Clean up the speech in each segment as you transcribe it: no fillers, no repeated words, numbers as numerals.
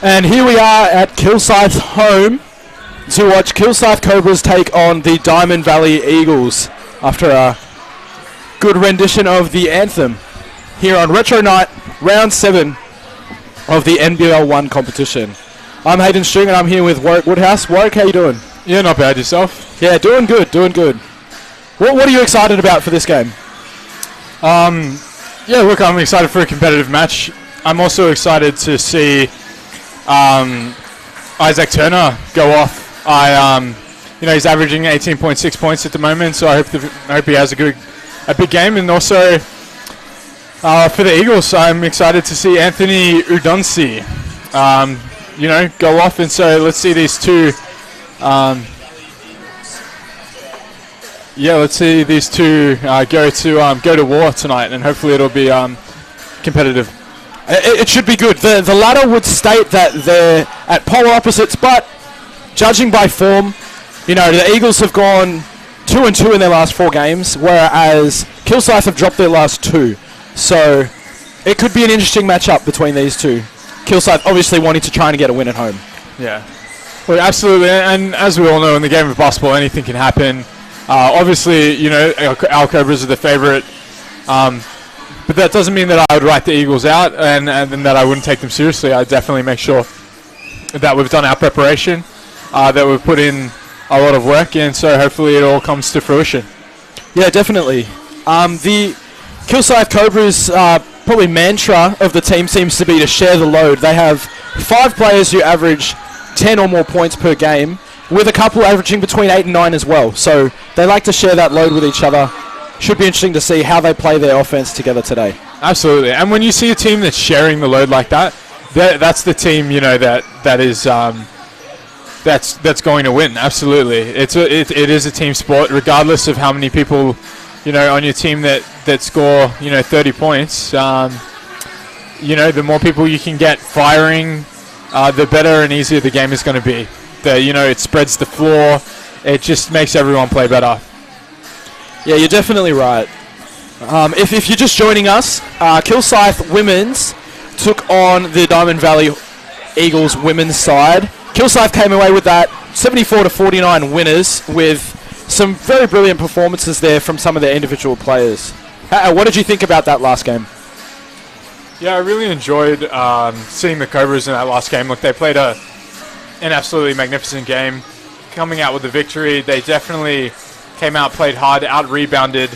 And here we are at Kilsyth home to watch Kilsyth Cobras take on the Diamond Valley Eagles after a good rendition of the anthem here on Retro Night, round 7 of the NBL 1 competition. I'm Hayden String and I'm here with Warwick Woodhouse. Warwick, how you doing? Yeah, not bad. Yourself? Yeah, doing good. What are you excited about for this game? Yeah, look, I'm excited for a competitive match. I'm also excited to see Isaac Turner go off. He's averaging 18.6 points at the moment, so I hope he has a big game. And also for the Eagles, I'm excited to see Anthony Udunsi, go off. And so let's see these two. Go to war tonight, and hopefully it'll be competitive. It should be good. The latter would state that they're at polar opposites, but judging by form, the Eagles have gone 2-2 in their last 4 games, whereas Kilsyth have dropped their last 2. So it could be an interesting matchup between these two. Kilsyth obviously wanting to try and get a win at home. Yeah, well, absolutely. And as we all know, in the game of basketball, anything can happen. Obviously, our Cobras are the favorite. But that doesn't mean that I would write the Eagles out and that I wouldn't take them seriously. I'd definitely make sure that we've done our preparation, that we've put in a lot of work, and so hopefully it all comes to fruition. Yeah, definitely. The Kilsyth Cobras probably mantra of the team seems to be to share the load. They have 5 players who average 10 or more points per game, with a couple averaging between 8 and 9 as well. So they like to share that load with each other. Should be interesting to see how they play their offense together today. Absolutely. And when you see a team that's sharing the load like that, that's the team, that's going to win. Absolutely. It is a team sport, regardless of how many people, on your team that score, 30 points. The more people you can get firing, the better and easier the game is going to be. It spreads the floor. It just makes everyone play better. Yeah, you're definitely right. If you're just joining us, Kilsyth Women's took on the Diamond Valley Eagles women's side. Kilsyth came away with that 74-49 winners, with some very brilliant performances there from some of their individual players. What did you think about that last game? Yeah, I really enjoyed seeing the Cobras in that last game. Look, they played an absolutely magnificent game, coming out with the victory. They definitely came out, played hard, out-rebounded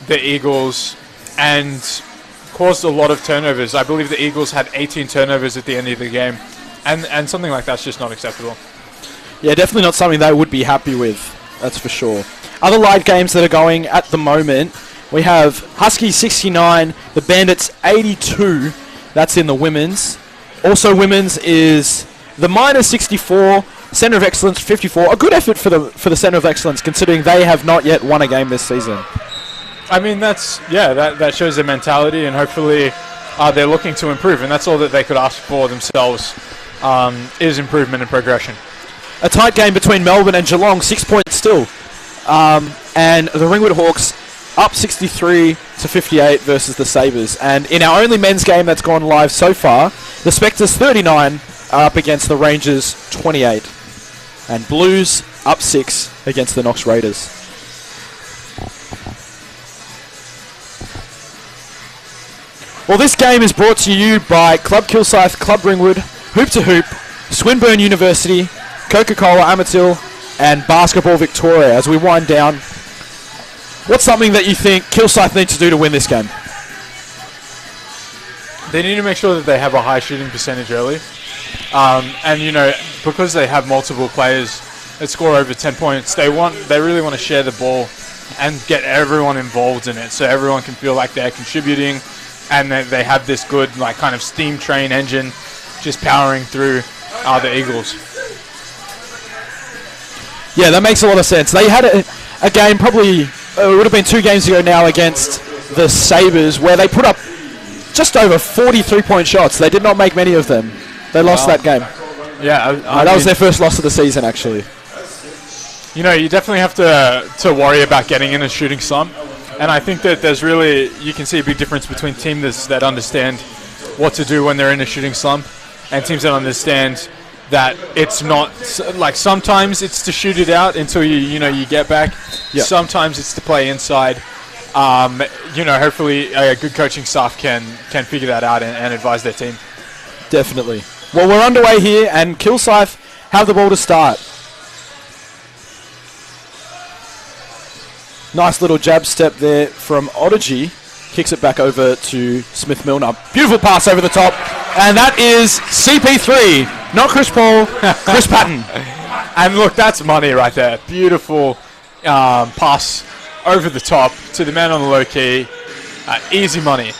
the Eagles, and caused a lot of turnovers. I believe the Eagles had 18 turnovers at the end of the game, and something like that's just not acceptable. Yeah, definitely not something they would be happy with, that's for sure. Other live games that are going at the moment, we have Huskies 69, the Bandits 82, that's in the women's. Also women's is the Miners 64, Centre of Excellence 54. A good effort for the Centre of Excellence, considering they have not yet won a game this season. I mean, that shows their mentality, and hopefully they're looking to improve, and that's all that they could ask for themselves, is improvement and progression. A tight game between Melbourne and Geelong, 6 points still. And the Ringwood Hawks up 63-58 versus the Sabres. And in our only men's game that's gone live so far, the Spectres 39 are up against the Rangers 28. And Blues up 6 against the Knox Raiders. Well, this game is brought to you by Club Kilsyth, Club Ringwood, Hoop to Hoop, Swinburne University, Coca-Cola Amatil, and Basketball Victoria. As we wind down, what's something that you think Kilsyth need to do to win this game? They need to make sure that they have a high shooting percentage early. Because they have multiple players that score over 10 points, they really want to share the ball and get everyone involved in it, so everyone can feel like they're contributing, and they have this good kind of steam train engine just powering through the Eagles. Yeah, that makes a lot of sense. They had a game probably, it would have been 2 games ago now, against the Sabres, where they put up just over 40 3-point shots. They did not make many of them. They lost that game. Yeah, that was their first loss of the season, actually. You definitely have to worry about getting in a shooting slump. And I think that you can see a big difference between teams that understand what to do when they're in a shooting slump and teams that understand that it's not like sometimes it's to shoot it out until you get back. Yep. Sometimes it's to play inside. Hopefully a good coaching staff can figure that out and advise their team. Definitely. Well, we're underway here, and Kilsyth have the ball to start. Nice little jab step there from Odyssey. Kicks it back over to Smith Milner. Beautiful pass over the top. And that is CP3. Not Chris Paul, Chris Patton. And look, that's money right there. Beautiful pass over the top to the man on the low key. Easy money.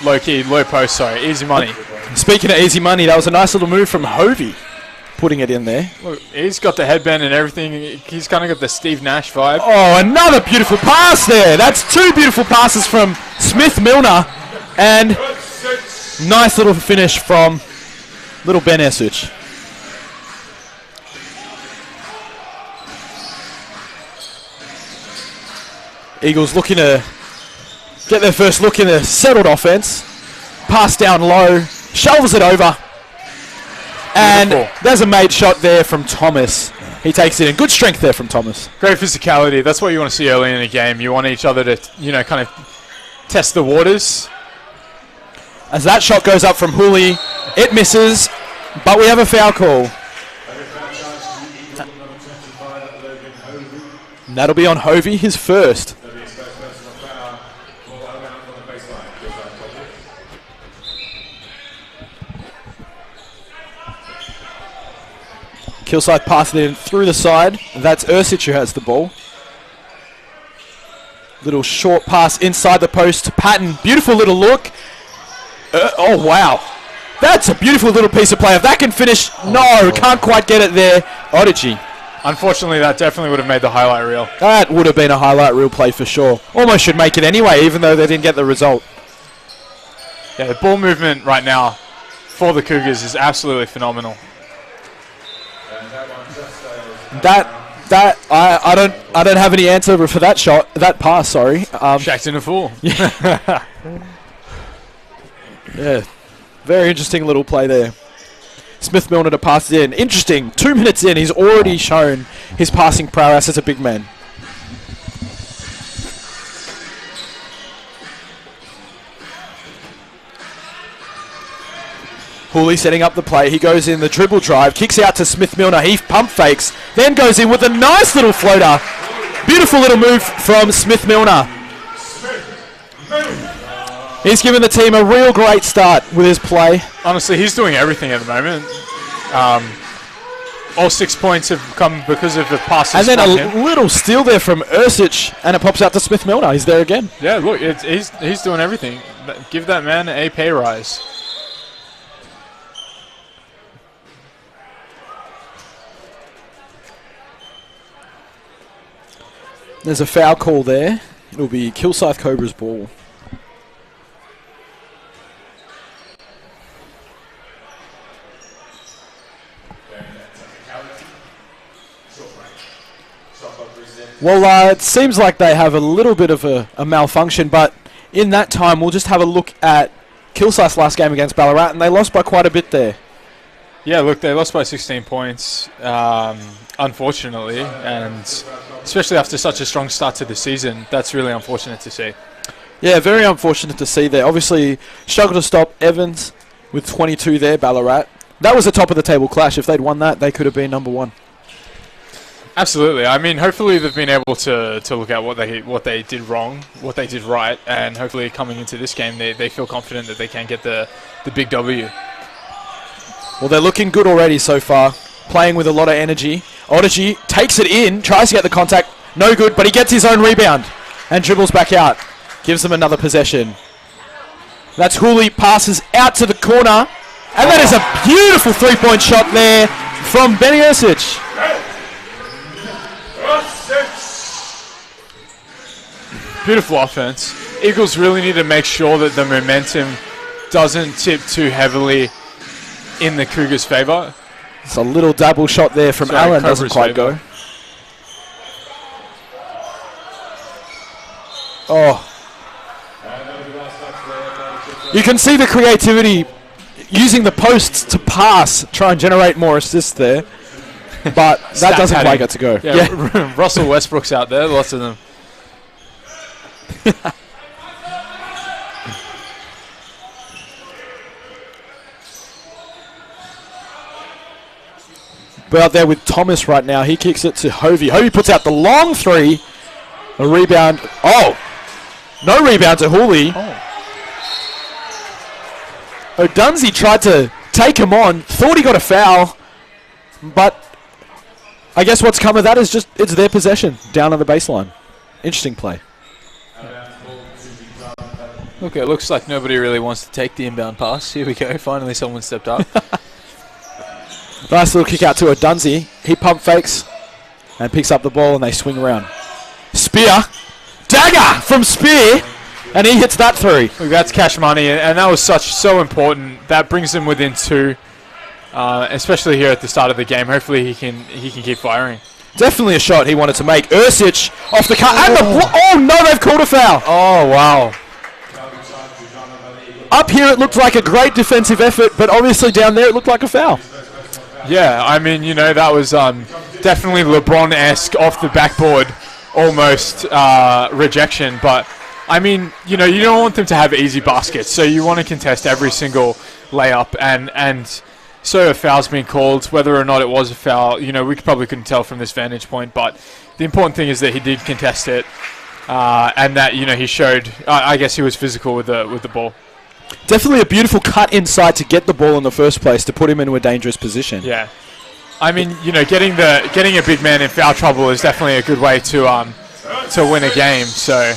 Low key, low post, sorry. Easy money. Speaking of easy money, that was a nice little move from Hovey. Putting it in there. Look, he's got the headband and everything. He's kind of got the Steve Nash vibe. Oh, another beautiful pass there. That's two beautiful passes from Smith Milner. And nice little finish from little Ben Essuch. Eagles looking to get their first look in a settled offense. Pass down low. Shovels it over. And there's a made shot there from Thomas. He takes it in. Good strength there from Thomas. Great physicality. That's what you want to see early in a game. You want each other to, kind of test the waters. As that shot goes up from Hooley, it misses, but we have a foul call. And that'll be on Hovey, his first. Kilsyth passed it in through the side. That's Ersic who has the ball. Little short pass inside the post to Patton. Beautiful little look. Oh, wow. That's a beautiful little piece of play. If that can finish, no, can't quite get it there. Odyssey. Unfortunately, that definitely would have made the highlight reel. That would have been a highlight reel play for sure. Almost should make it anyway, even though they didn't get the result. Yeah, the ball movement right now for the Cougars is absolutely phenomenal. I don't have any answer for that shot, that pass. Sorry. Shacked in a fool. Yeah, very interesting little play there. Smith Milner to pass it in. Interesting. 2 minutes in, he's already shown his passing prowess as a big man. Hooley setting up the play. He goes in the dribble drive, kicks out to Smith Milner. He pump fakes, then goes in with a nice little floater. Beautiful little move from Smith Milner. He's given the team a real great start with his play. Honestly, he's doing everything at the moment. All 6 points have come because of the passes. And then a little steal there from Ersic, and it pops out to Smith Milner. He's there again. Yeah, look, he's doing everything. Give that man a pay rise. There's a foul call there. It'll be Kilsyth Cobra's ball. Well, it seems like they have a little bit of a malfunction, but in that time, we'll just have a look at Kilsyth's last game against Ballarat, and they lost by quite a bit there. Yeah, look, they lost by 16 points, unfortunately, and especially after such a strong start to the season, that's really unfortunate to see. Yeah, very unfortunate to see there. Obviously, struggled to stop Evans with 22 there, Ballarat. That was a top-of-the-table clash. If they'd won that, they could have been number one. Absolutely. I mean, hopefully they've been able to look at what they did wrong, what they did right, and hopefully coming into this game, they feel confident that they can get the big W. Well, they're looking good already so far, playing with a lot of energy. Odyssey takes it in, tries to get the contact, no good, but he gets his own rebound and dribbles back out. Gives them another possession. That's Hooley, passes out to the corner, and that is a beautiful three-point shot there from Benny Ersic. Beautiful offense. Eagles really need to make sure that the momentum doesn't tip too heavily in the Cougars' favour. It's a little double shot there from Allen, doesn't quite go. Oh. You can see the creativity using the posts to pass, try and generate more assists there. But that Stat doesn't padding. quite get to go. Yeah, Russell Westbrook's out there, lots of them. We're out there with Thomas right now. He kicks it to Hovey. Hovey puts out the long three. A rebound. Oh! No rebound to Hooley. O'Dunsey tried to take him on. Thought he got a foul. But I guess what's come of that is just it's their possession down on the baseline. Interesting play. Look, it looks like nobody really wants to take the inbound pass. Here we go. Finally someone stepped up. Nice little kick out to O'Dunsey. He pump fakes and picks up the ball and they swing around. Spear. Dagger from Spear. And he hits that three. Look, that's cash money, and that was so important. That brings them within 2, especially here at the start of the game. Hopefully he can keep firing. Definitely a shot he wanted to make. Ursic off the cut. And oh no, they've called a foul. Oh, wow. Up here it looked like a great defensive effort, but obviously down there it looked like a foul. Yeah, I mean, that was definitely LeBron-esque off the backboard, almost rejection. But, I mean, you don't want them to have easy baskets, so you want to contest every single layup. And so a foul's been called, whether or not it was a foul, we probably couldn't tell from this vantage point. But the important thing is that he did contest it, and that, he showed, I guess he was physical with the ball. Definitely a beautiful cut inside to get the ball in the first place, to put him into a dangerous position. Yeah. I mean, getting a big man in foul trouble is definitely a good way to win a game. So,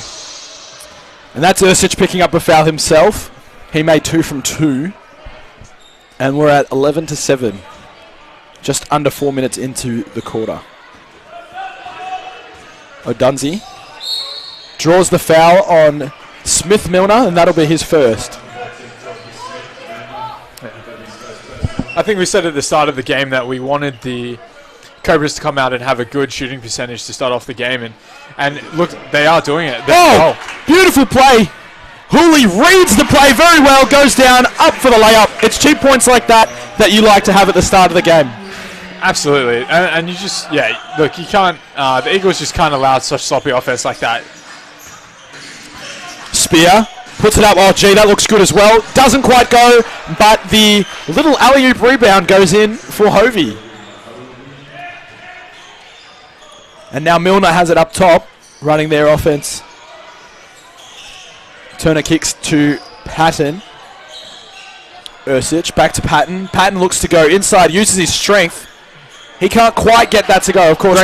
and that's Ursic picking up a foul himself. He made 2 from 2. And we're at 11-7. Just under 4 minutes into the quarter. O'Dunsey draws the foul on Smith Milner, and that'll be his first. I think we said at the start of the game that we wanted the Cobras to come out and have a good shooting percentage to start off the game, and look, they are doing it. Beautiful play. Hooley reads the play very well, goes down, up for the layup. It's cheap points like that you like to have at the start of the game. Absolutely, and you just, look, you can't, the Eagles just can't allow such sloppy offense like that. Spear puts it up. Oh, gee, that looks good as well. Doesn't quite go, but the little alley-oop rebound goes in for Hovey. And now Milner has it up top, running their offense. Turner kicks to Patton. Ursic back to Patton. Patton looks to go inside, uses his strength. He can't quite get that to go. Of course,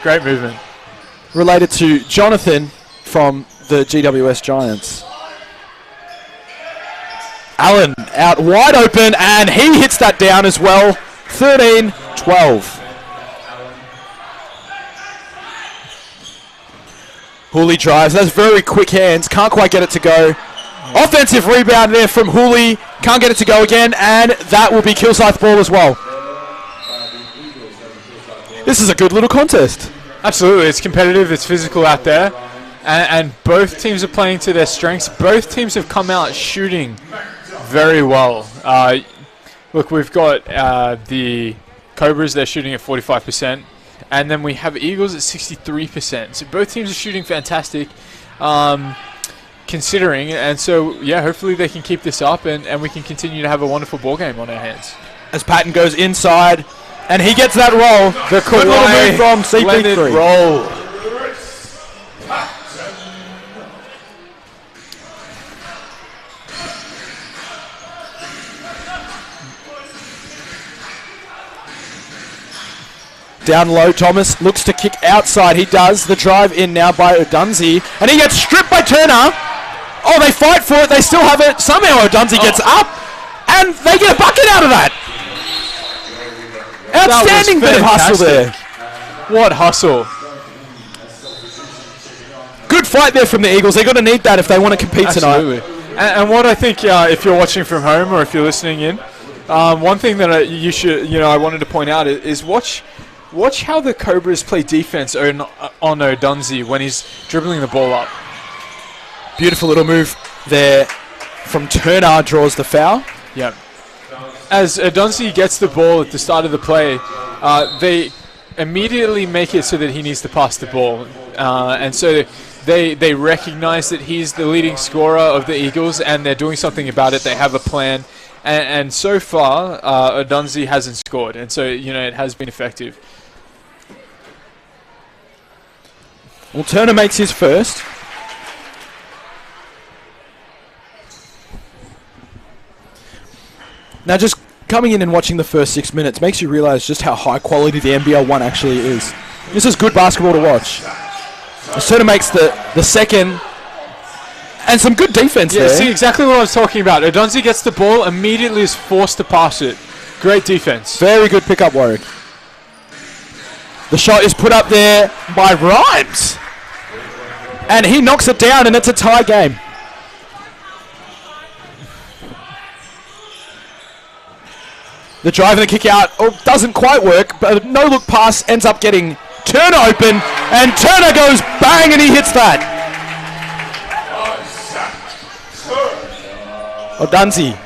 Great movement. Related to Jonathan from the GWS Giants. Allen out wide open, and he hits that down as well. 13-12. Hooley drives. That's very quick hands. Can't quite get it to go. Offensive rebound there from Hooley. Can't get it to go again, and that will be Kilsyth ball as well. This is a good little contest. Absolutely. It's competitive. It's physical out there. And both teams are playing to their strengths. Both teams have come out shooting very well. Look, we've got the Cobras. They're shooting at 45%. And then we have Eagles at 63%. So both teams are shooting fantastic, considering. And so, hopefully they can keep this up and we can continue to have a wonderful ball game on our hands. As Patton goes inside, and he gets that roll. The good little move from CP3. Roll. Down low, Thomas looks to kick outside. He does. The drive in now by O'Dunsey. And he gets stripped by Turner. Oh, they fight for it. They still have it. Somehow O'Dunsey gets up. And they get a bucket out of that. Outstanding bit of hustle there. What hustle. Good fight there from the Eagles. They're going to need that if they want to compete tonight. And what I think, if you're watching from home or if you're listening in, one thing that I wanted to point out is watch how the Cobras play defense on O'Dunsey when he's dribbling the ball up. Beautiful little move there from Turner, draws the foul. Yeah. as Adunzi gets the ball at the start of the play, they immediately make it so that he needs to pass the ball. And so they recognize that he's the leading scorer of the Eagles, and they're doing something about it. They have a plan. And so far, Adunzi hasn't scored. And so, it has been effective. Well, Turner makes his first. Now, just coming in and watching the first 6 minutes makes you realize just how high quality the NBL 1 actually is. This is good basketball to watch. Turner makes the second, and some good defense there. See, exactly what I was talking about. Adunzi gets the ball, immediately is forced to pass it. Great defense. Very good pickup, Warwick. The shot is put up there by Rhymes, and he knocks it down, and it's a tie game. The drive and the kick out doesn't quite work, but a no-look pass ends up getting Turner open, and Turner goes bang, and he hits that. Odunzi,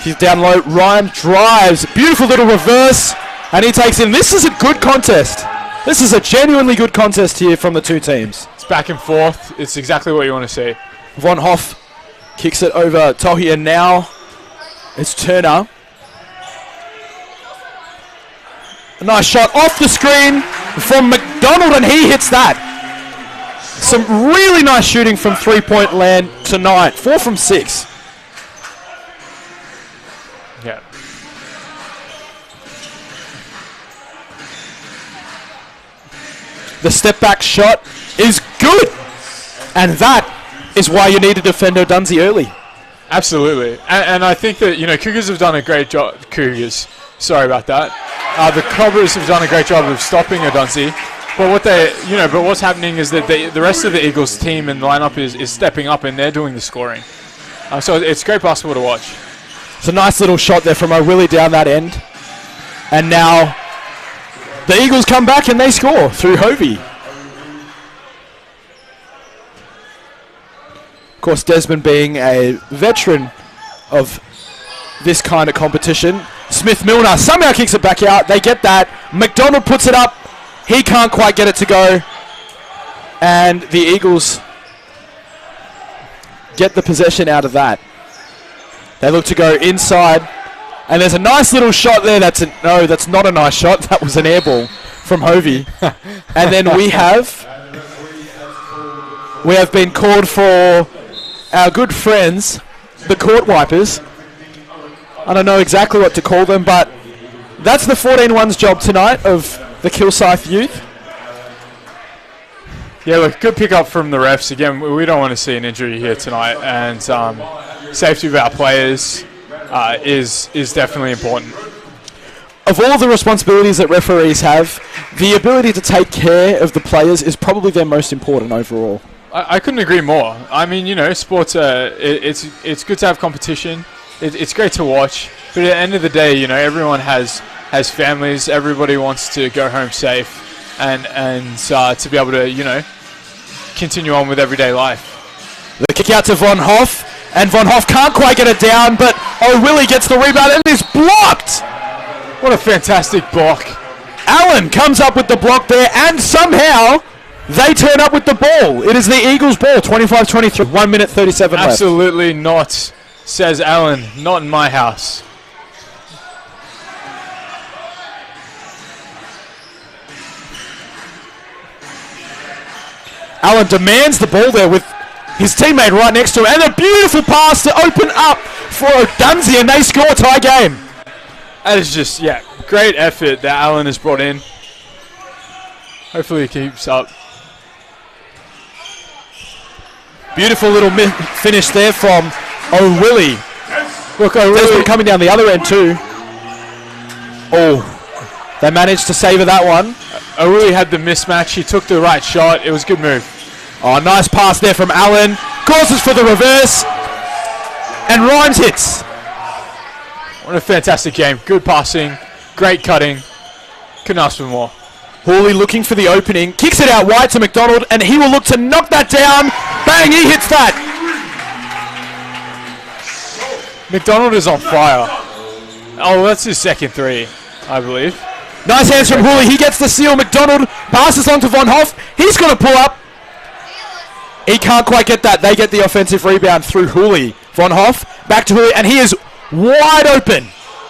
he's down low. Ryan drives, beautiful little reverse, and he takes in. This is a good contest. This is a genuinely good contest here from the two teams. It's back and forth. It's exactly what you want to see. Von Hoff kicks it over Tohi, and now it's Turner. A nice shot off the screen from McDonald, and he hits that. Some really nice shooting from three-point land tonight. 4 from 6. Yeah. The step-back shot is good. And that is why you need to defend Odunzi early. Absolutely. And I think that, Cougars have done a great job. Cougars. Sorry about that. The Cobras have done a great job of stopping Odunzi. But what's happening is that the rest of the Eagles team and lineup is stepping up, and they're doing the scoring. So it's great basketball to watch. It's a nice little shot there from O'Willie down that end. And now the Eagles come back and they score through Hovey. Of course, Desmond being a veteran of this kind of competition. Smith Milner somehow kicks it back out. They get that. McDonald puts it up. He can't quite get it to go. And the Eagles get the possession out of that. They look to go inside. And there's a nice little shot there. That's not a nice shot. That was an air ball from Hovey. And then we have been called for our good friends, the Court Wipers. I don't know exactly what to call them, but that's the 14-1's job tonight of the Kilsyth youth. Yeah, look, good pickup from the refs. Again, we don't want to see an injury here tonight, and safety of our players is definitely important. Of all the responsibilities that referees have, the ability to take care of the players is probably their most important overall. I couldn't agree more. I mean, sports, it's good to have competition. It's great to watch, but at the end of the day, everyone has families. Everybody wants to go home safe, and to be able to continue on with everyday life. The kick out to Von Hoff, and Von Hoff can't quite get it down, but O'Willie gets the rebound and is blocked. What a fantastic block! Allen comes up with the block there, and somehow they turn up with the ball. It is the Eagles' ball. 25-23. 1 minute 37 left. Absolutely not. Says Allen, not in my house. Allen demands the ball there with his teammate right next to him, and a beautiful pass to open up for Odunzi, and they score a tie game. That is just, great effort that Allen has brought in. Hopefully he keeps up. Beautiful little finish there from O'Willie. Look, O'Willie coming down the other end too. Oh, they managed to savour that one. O'Willie had the mismatch. He took the right shot. It was a good move. Oh, nice pass there from Allen. Causes for the reverse. And Rhymes hits. What a fantastic game. Good passing. Great cutting. Couldn't ask for more. Hawley looking for the opening. Kicks it out wide to McDonald, and he will look to knock that down. Bang, he hits that. McDonald is on fire. Oh, that's his second three, I believe. Nice hands from Hooley. He gets the seal. McDonald passes on to Von Hoff. He's going to pull up. He can't quite get that. They get the offensive rebound through Hooley. Von Hoff back to Hooley, and he is wide open.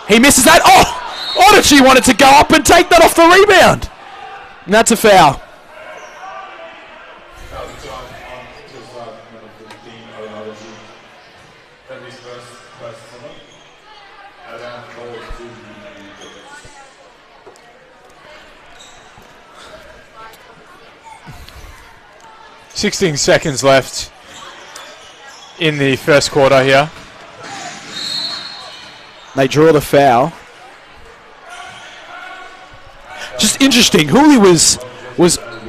He misses that. Oh! Odyssey wanted to go up and take that off the rebound. And that's a foul. "16 seconds left in the first quarter here." They draw the foul. Just interesting. Hooley was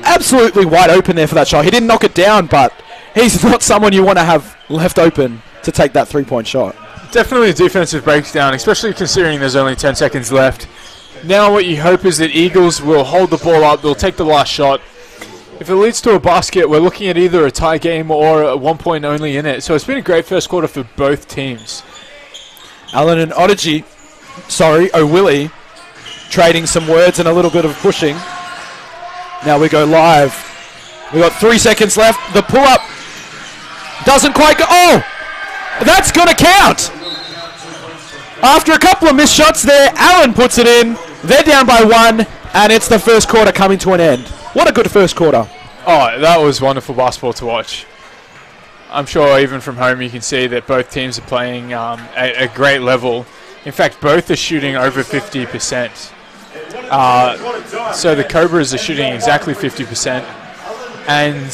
absolutely wide open there for that shot. He didn't knock it down, but he's not someone you want to have left open to take that three-point shot. Definitely a defensive breakdown, especially considering there's only 10 seconds left. Now what you hope is that Eagles will hold the ball up. They'll take the last shot. If it leads to a basket, we're looking at either a tie game or a 1 point only in it. So it's been a great first quarter for both teams. Allen and O'Willy trading some words and a little bit of pushing. Now we go live. We got 3 seconds left. The pull-up doesn't quite go. Oh! That's going to count! After a couple of missed shots there, Allen puts it in. They're down by 1, and it's the first quarter coming to an end. What a good first quarter. Oh, that was wonderful basketball to watch. I'm sure even from home you can see that both teams are playing at a great level. In fact, both are shooting over 50%. So the Cobras are shooting exactly 50%. And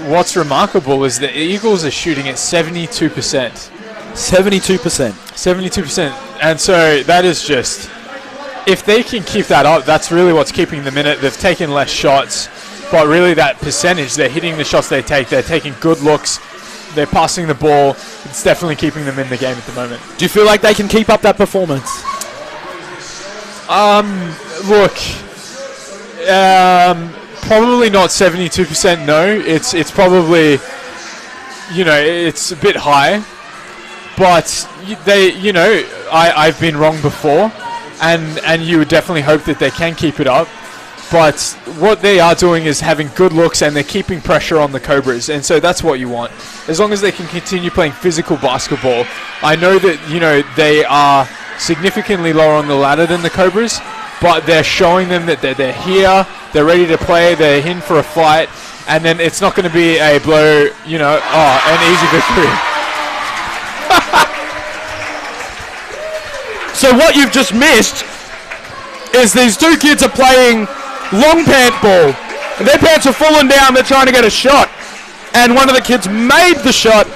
what's remarkable is the Eagles are shooting at 72%. 72%. 72%. And so that is just, if they can keep that up, that's really what's keeping them in it. They've taken less shots, but really that percentage, they're hitting the shots they take, they're taking good looks, they're passing the ball. It's definitely keeping them in the game at the moment. Do you feel like they can keep up that performance? Look, probably not 72%, no. It's probably, it's a bit high. But I've been wrong before, and you would definitely hope that they can keep it up. But what they are doing is having good looks, and they're keeping pressure on the Cobras, and so that's what you want. As long as they can continue playing physical basketball. I know that they are significantly lower on the ladder than the Cobras, but they're showing them that they're here, they're ready to play, they're in for a fight, and then it's not going to be a blow, an easy victory. So what you've just missed is these two kids are playing long pant ball. And their pants are falling down, they're trying to get a shot. And one of the kids made the shot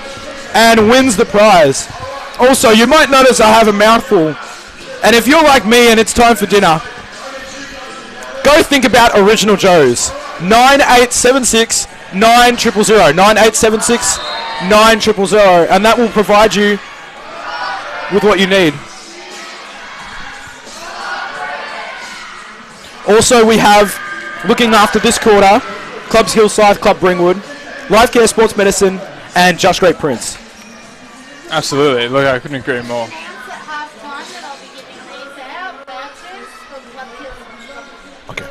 and wins the prize. Also, you might notice I have a mouthful. And if you're like me and it's time for dinner, go think about Original Joe's. 9876 9000. 9876 9000. And that will provide you with what you need. Also, we have, looking after this quarter, Clubs Hillside, Club Ringwood, Life Care Sports Medicine, and Just Great Prince. Absolutely. Look, I couldn't agree more. Okay.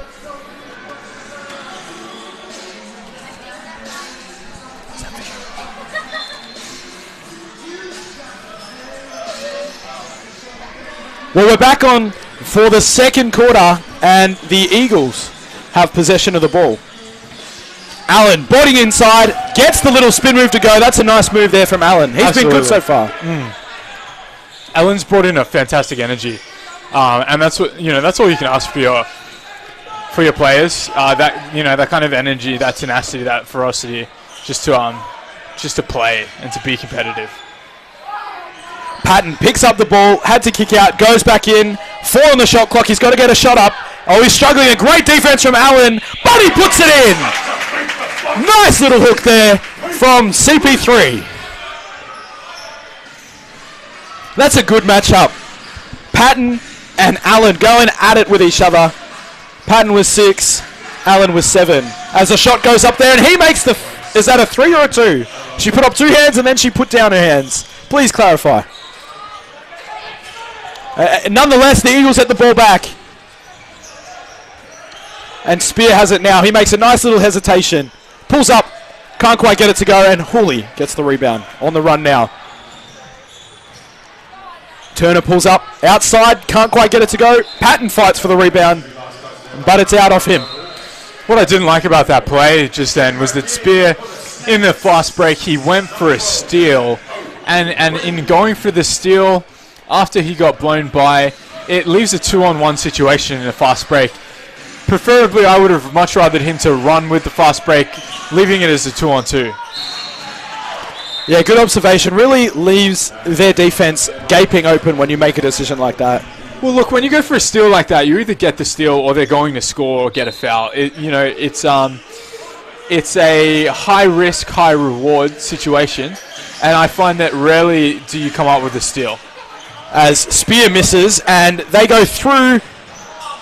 Well, we're back on for the second quarter, and the Eagles have possession of the ball. Allen, boarding inside, gets the little spin move to go. That's a nice move there from Allen. He's been good so far. Allen's brought in a fantastic energy, and that's what that's all you can ask for your players. That kind of energy, that tenacity, that ferocity, just to play and to be competitive. Patton picks up the ball, had to kick out, goes back in, 4 on the shot clock. He's got to get a shot up. Oh, he's struggling. A great defense from Allen, but he puts it in. Nice little hook there from CP3. That's a good matchup. Patton and Allen going at it with each other. Patton was 6, Allen was 7. As the shot goes up there, and he makes the... Is that a 3 or a 2? She put up 2 hands and then she put down her hands. Please clarify. Nonetheless, the Eagles get the ball back. And Spear has it now. He makes a nice little hesitation. Pulls up. Can't quite get it to go. And Hooley gets the rebound. On the run now. Turner pulls up. Outside. Can't quite get it to go. Patton fights for the rebound. But it's out off him. What I didn't like about that play just then was that Spear, in the fast break, he went for a steal. And in going for the steal, after he got blown by, it leaves a 2-on-1 situation in a fast break. Preferably, I would have much rather him to run with the fast break, leaving it as a 2-on-2. Yeah, good observation. Really leaves their defense gaping open when you make a decision like that. Well, look, when you go for a steal like that, you either get the steal or they're going to score or get a foul. It's a high-risk, high-reward situation, and I find that rarely do you come up with a steal. As Spear misses, and they go through,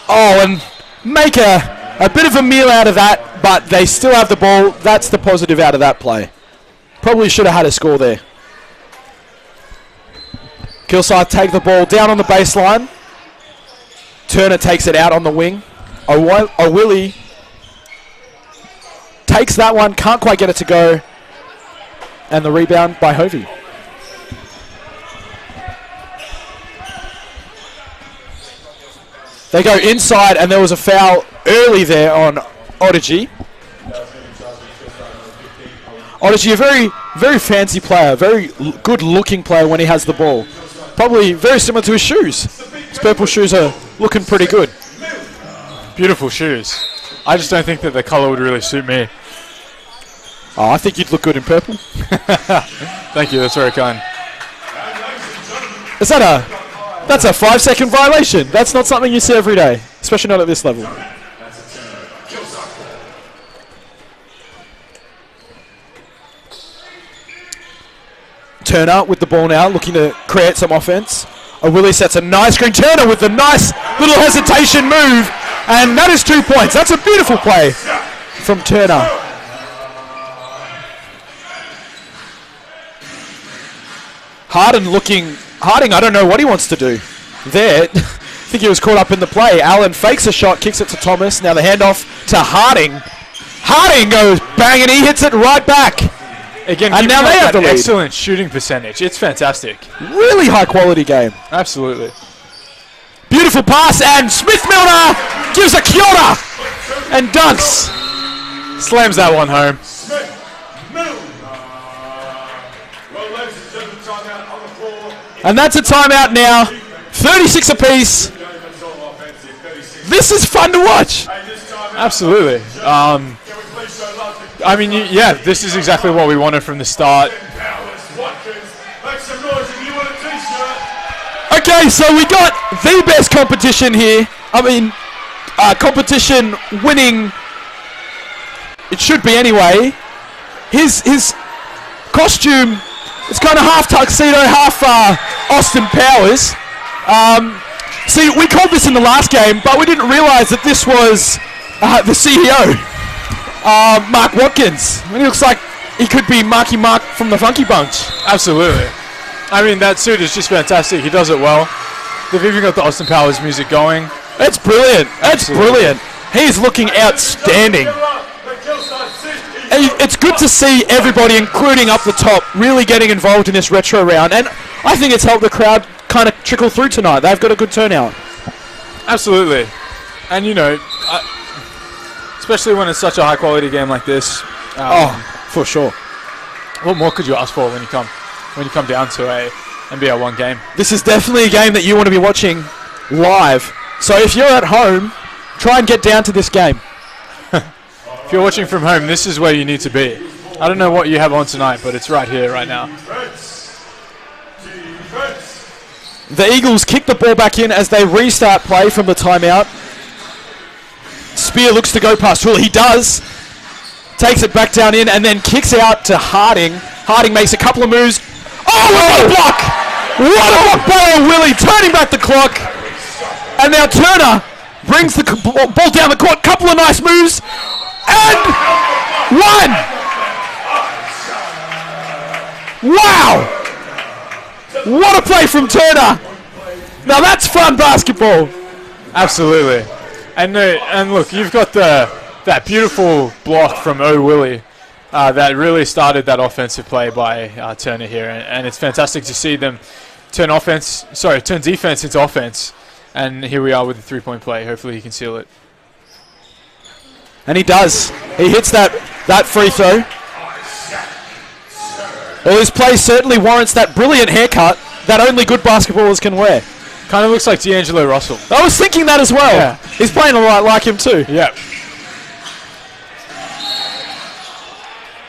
and make a bit of a meal out of that, but they still have the ball. That's the positive out of that play. Probably should have had a score there. Kilsyth take the ball down on the baseline. Turner takes it out on the wing. O'Willy takes that one, can't quite get it to go. And the rebound by Hovey. They go inside, and there was a foul early there on Odyssey. Odyssey, a very, very fancy player, very good-looking player when he has the ball. Probably very similar to his shoes. His purple shoes are looking pretty good. Beautiful shoes. I just don't think that the color would really suit me. Oh, I think you'd look good in purple. Thank you, that's very kind. Is that that's a 5-second violation. That's not something you see every day, especially not at this level. Turner with the ball now, looking to create some offense. O'Willy sets a nice screen. Turner with the nice little hesitation move. And that is 2 points. That's a beautiful play from Turner. Harding, I don't know what he wants to do there. I think he was caught up in the play. Allen fakes a shot, kicks it to Thomas. Now the handoff to Harding. Harding goes bang, and he hits it right back. Again, and now they have the lead. Excellent shooting percentage. It's fantastic. Really high quality game. Absolutely. Beautiful pass, and Smith-Milner gives a kia ora and dunks. Slams that one home. And that's a timeout now. 36 apiece. This is fun to watch. Absolutely. I mean, yeah, this is exactly what we wanted from the start. Okay, so we got the best competition here. I mean, competition winning. It should be anyway. His costume, it's kind of half tuxedo, half Austin Powers. See, we called this in the last game, but we didn't realize that this was the CEO, Mark Watkins. I mean, he looks like he could be Marky Mark from the Funky Bunch. Absolutely. I mean, that suit is just fantastic. He does it well. They've even got the Austin Powers music going. It's brilliant. It's brilliant. He's looking outstanding. It's good to see everybody, including up the top, really getting involved in this retro round. And I think it's helped the crowd kind of trickle through tonight. They've got a good turnout. Absolutely. And, you know, especially when it's such a high-quality game like this. For sure. What more could you ask for when you come down to a NBL 1 game? This is definitely a game that you want to be watching live. So if you're at home, try and get down to this game. If you're watching from home, this is where you need to be. I don't know what you have on tonight, but it's right here, right now. The Eagles kick the ball back in as they restart play from the timeout. Spear looks to go past Hula. He does. Takes it back down in and then kicks out to Harding. Harding makes a couple of moves. Oh, what a block! What a block by O'Willy, turning back the clock. And now Turner brings the ball down the court. Couple of nice moves. And one! Wow! What a play from Turner! Now that's fun basketball. Absolutely. And look, you've got that beautiful block from O. Willie that really started that offensive play by Turner here. And it's fantastic to see them turn defense into offense. And here we are with the three-point play. Hopefully he can seal it. And he does. He hits that free throw. Well, his play certainly warrants that brilliant haircut that only good basketballers can wear. Kind of looks like D'Angelo Russell. I was thinking that as well. Yeah. He's playing a lot like him too. Yeah.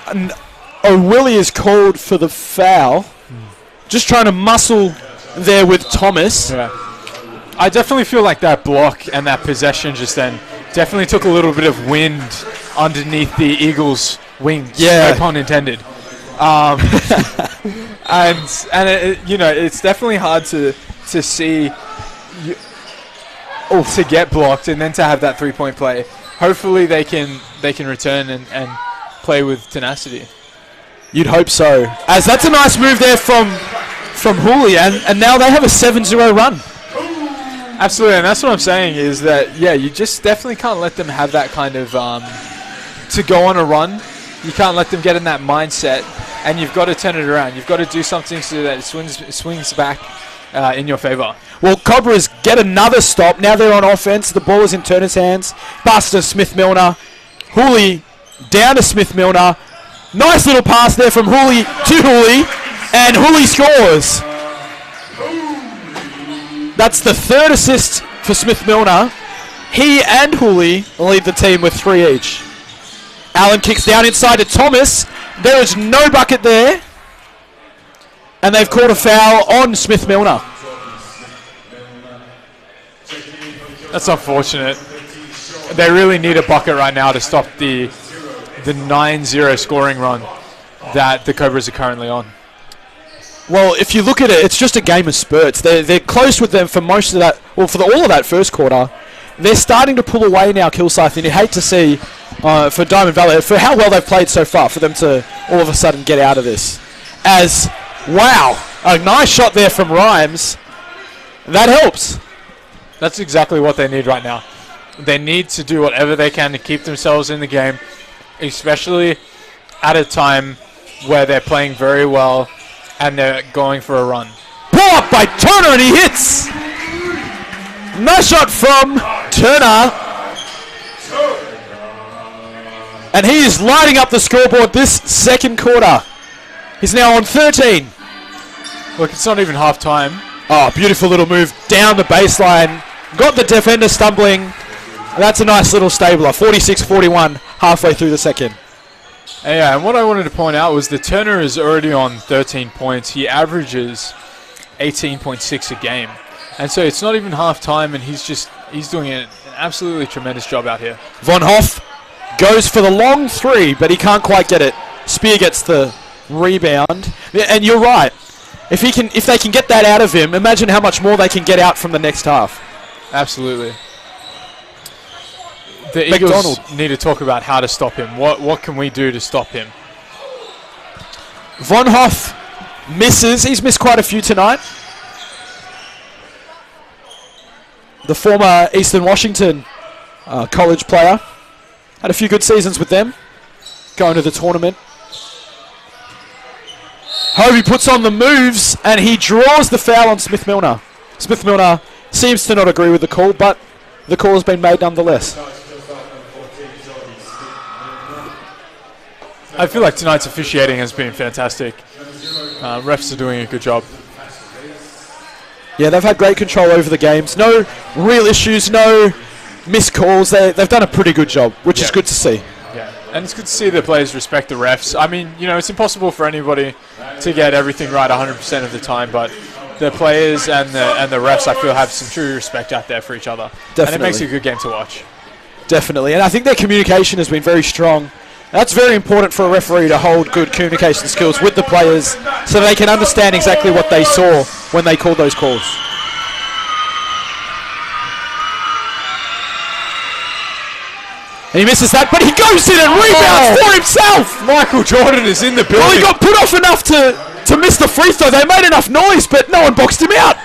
And Willie is called for the foul. Just trying to muscle there with Thomas. Yeah. I definitely feel like that block and that possession just then definitely took a little bit of wind underneath the Eagles' wings. Yeah. No pun intended. And it's definitely hard to see to get blocked and then to have that three-point play. Hopefully they can return and play with tenacity. You'd hope so. As that's a nice move there from Hooley, and now they have a 7-0 run. Absolutely, and that's what I'm saying is that, you just definitely can't let them have that kind of, to go on a run. You can't let them get in that mindset, and you've got to turn it around. You've got to do something so that it swings back in your favor. Well, Cobras get another stop. Now they're on offense. The ball is in Turner's hands. Pass to Smith-Milner. Hooley down to Smith-Milner. Nice little pass there from Hooley to Hooley, and Hooley scores. That's the third assist for Smith-Milner. He and Hooley lead the team with 3 each. Allen kicks down inside to Thomas. There is no bucket there. And they've called a foul on Smith-Milner. That's unfortunate. They really need a bucket right now to stop the 9-0 scoring run that the Cobras are currently on. Well, if you look at it, it's just a game of spurts. They're close with them for most of that, well, for all of that first quarter. They're starting to pull away now, Kilsyth, and you hate to see for Diamond Valley, for how well they've played so far, for them to all of a sudden get out of this. Wow, a nice shot there from Rhymes. That helps. That's exactly what they need right now. They need to do whatever they can to keep themselves in the game, especially at a time where they're playing very well and they're going for a run. Pull up by Turner, and he hits. Nice shot from Turner. And he is lighting up the scoreboard this second quarter. He's now on 13. Look, it's not even half time. Oh, beautiful little move down the baseline. Got the defender stumbling. That's a nice little stabler. 46-41 halfway through the second. Yeah, and what I wanted to point out was that Turner is already on 13 points. He averages 18.6 a game. And so it's not even half time, and he's doing an absolutely tremendous job out here. Von Hoff goes for the long three, but he can't quite get it. Spear gets the rebound. And you're right. If they can get that out of him, imagine how much more they can get out from the next half. Absolutely. The Eagles need to talk about how to stop him. What can we do to stop him? Von Hoff misses. He's missed quite a few tonight. The former Eastern Washington college player. Had a few good seasons with them. Going to the tournament. Hovey puts on the moves, and he draws the foul on Smith-Milner. Smith-Milner seems to not agree with the call, but the call has been made nonetheless. I feel like tonight's officiating has been fantastic. Refs are doing a good job. Yeah, they've had great control over the games. No real issues, no missed calls. They've done a pretty good job, which is good to see. Yeah, and it's good to see the players respect the refs. I mean, it's impossible for anybody to get everything right 100% of the time, but the players and the refs, I feel, have some true respect out there for each other. Definitely. And it makes it a good game to watch. Definitely, and I think their communication has been very strong. That's very important for a referee to hold good communication skills with the players so they can understand exactly what they saw when they called those calls. And he misses that, but he goes in and rebounds for himself! Michael Jordan is in the building. Well, he got put off enough to miss the free throw. They made enough noise, but no one boxed him out.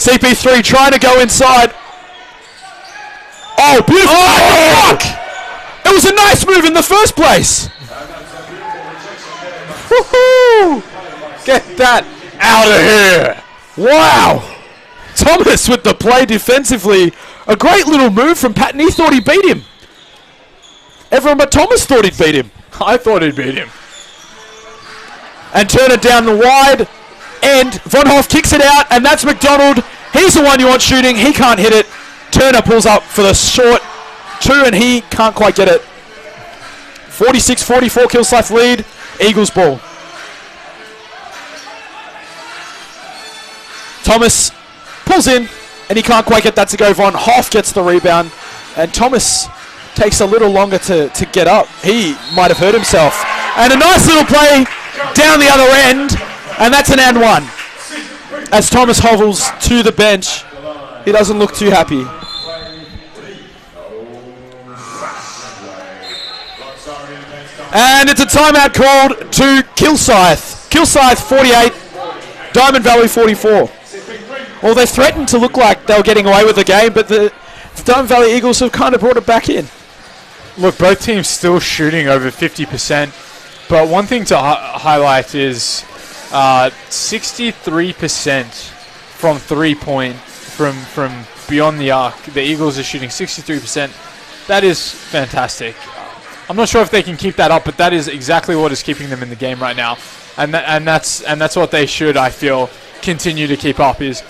CP3 trying to go inside. Oh, beautiful. Oh, fuck! It was a nice move in the first place. Woohoo! Get that out of here. Wow. Thomas with the play defensively. A great little move from Patton. He thought he beat him. Everyone but Thomas thought he'd beat him. I thought he'd beat him. And Turner down the wide. And Von Hoff kicks it out. And that's McDonald. He's the one you want shooting. He can't hit it. Turner pulls up for the short 2 and he can't quite get it. 46-44 Kilsyth lead. Eagles ball. Thomas pulls in and he can't quite get that to go. Von Hoff gets the rebound and Thomas takes a little longer to get up. He might have hurt himself. And a nice little play down the other end, and that's an and one. As Thomas hovels to the bench, he doesn't look too happy. And it's a timeout called to Kilsyth. Kilsyth 48, Diamond Valley 44. Well, they threatened to look like they were getting away with the game, but the Diamond Valley Eagles have kind of brought it back in. Look, both teams still shooting over 50%, but one thing to highlight is 63% from 3-point, from beyond the arc. The Eagles are shooting 63%. That is fantastic. I'm not sure if they can keep that up, but that is exactly what is keeping them in the game right now, and that's what they should, I feel, continue to keep up. Is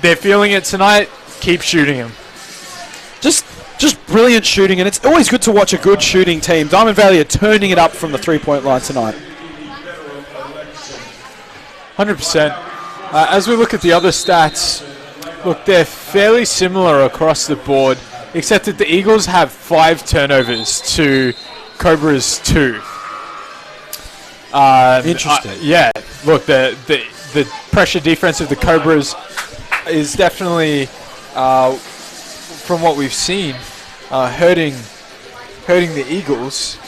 they're feeling it tonight. Keep shooting them. Just brilliant shooting, and it's always good to watch a good shooting team. Diamond Valley are turning it up from the 3-point line tonight. 100%. As we look at the other stats, look, they're fairly similar across the board, except that the Eagles have 5 turnovers to Cobra's 2. Interesting. Yeah, look, the pressure defense of the Cobras is definitely, from what we've seen, hurting the Eagles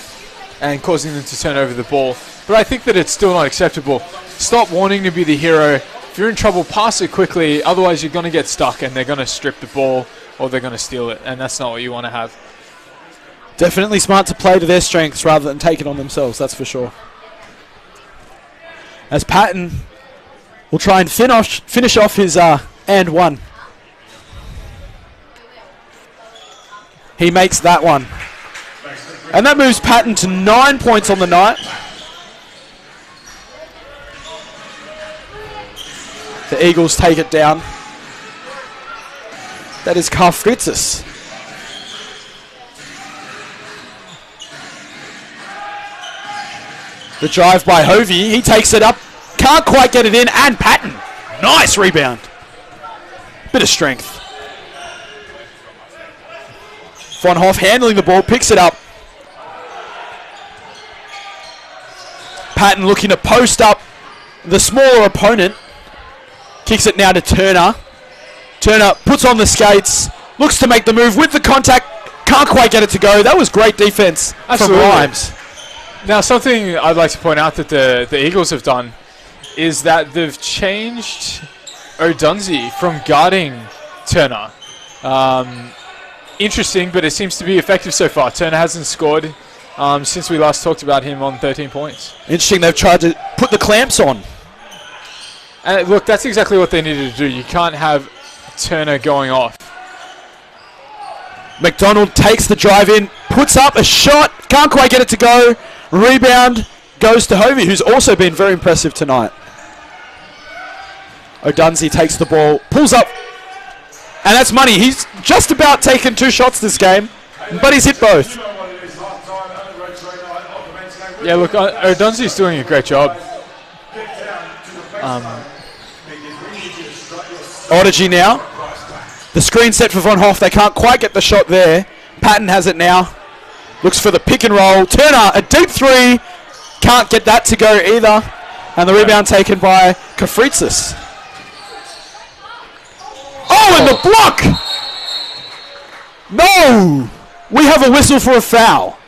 and causing them to turn over the ball. But I think that it's still not acceptable. Stop wanting to be the hero. If you're in trouble, pass it quickly. Otherwise, you're going to get stuck and they're going to strip the ball or they're going to steal it. And that's not what you want to have. Definitely smart to play to their strengths rather than take it on themselves, that's for sure. As Patton will try and finish off his and one. He makes that one. And that moves Patton to 9 points on the night. The Eagles take it down. That is Karl Fritzes. The drive by Hovey. He takes it up. Can't quite get it in. And Patton. Nice rebound. Bit of strength. Von Hoff handling the ball. Picks it up. Patton looking to post up the smaller opponent. Kicks it now to Turner. Turner puts on the skates. Looks to make the move with the contact. Can't quite get it to go. That was great defense from Rhymes. Now, something I'd like to point out that the Eagles have done is that they've changed O'Dunsey from guarding Turner. Interesting, but it seems to be effective so far. Turner hasn't scored since we last talked about him on 13 points. Interesting, they've tried to put the clamps on. And look, that's exactly what they needed to do. You can't have Turner going off. McDonald takes the drive in, puts up a shot, can't quite get it to go. Rebound goes to Hovey, who's also been very impressive tonight. O'Dunsey takes the ball, pulls up, and that's money. He's just about taken 2 shots this game, but he's hit both. Yeah, look, O'Dunsey's doing a great job. Odyssey now. The screen set for Von Hoff. They can't quite get the shot there. Patton has it now. Looks for the pick and roll. Turner, a deep 3. Can't get that to go either. And the rebound taken by Kafritzis. Oh, and the block! No! We have a whistle for a foul.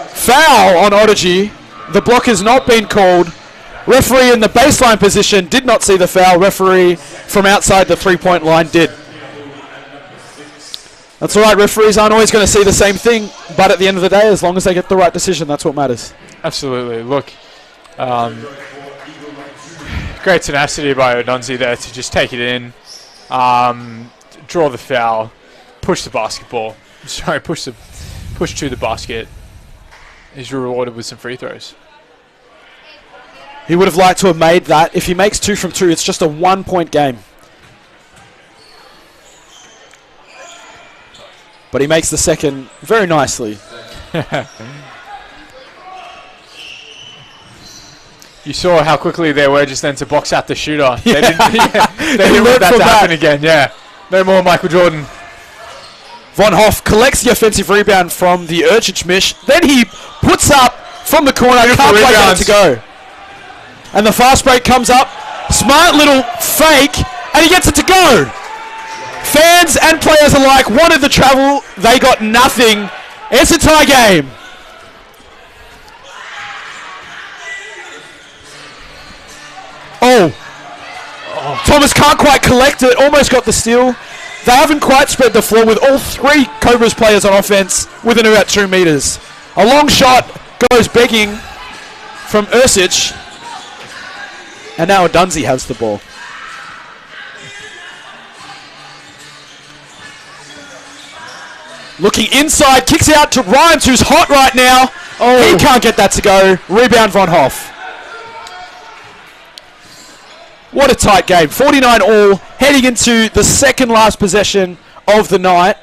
Foul on Odyssey. The block has not been called. Referee in the baseline position did not see the foul. Referee from outside the three-point line did. That's all right. Referees aren't always going to see the same thing, but at the end of the day, as long as they get the right decision, that's what matters. Absolutely. Look, great tenacity by Odunzi there to just take it in, draw the foul, push the basketball. Sorry, push to the basket. He's rewarded with some free throws. He would have liked to have made that. If he makes 2 from 2, it's just a 1-point game. But he makes the second very nicely. You saw how quickly they were just then to box out the shooter. They didn't want that to happen again. Yeah, no more Michael Jordan. Von Hoff collects the offensive rebound from the Urchich mish. Then he puts up from the corner. Beautiful Can't quite get it rebounds. to go. And the fast break comes up. Smart little fake. And he gets it to go. Fans and players alike wanted the travel. They got nothing. It's a tie game. Oh. Thomas can't quite collect it. Almost got the steal. They haven't quite spread the floor with all 3 Cobras players on offense within about 2 meters. A long shot goes begging from Ursic. And now Odunzi has the ball. Looking inside, kicks out to Rhymes, who's hot right now. Oh, he can't get that to go. Rebound Von Hoff. What a tight game. 49 all, heading into the second last possession of the night.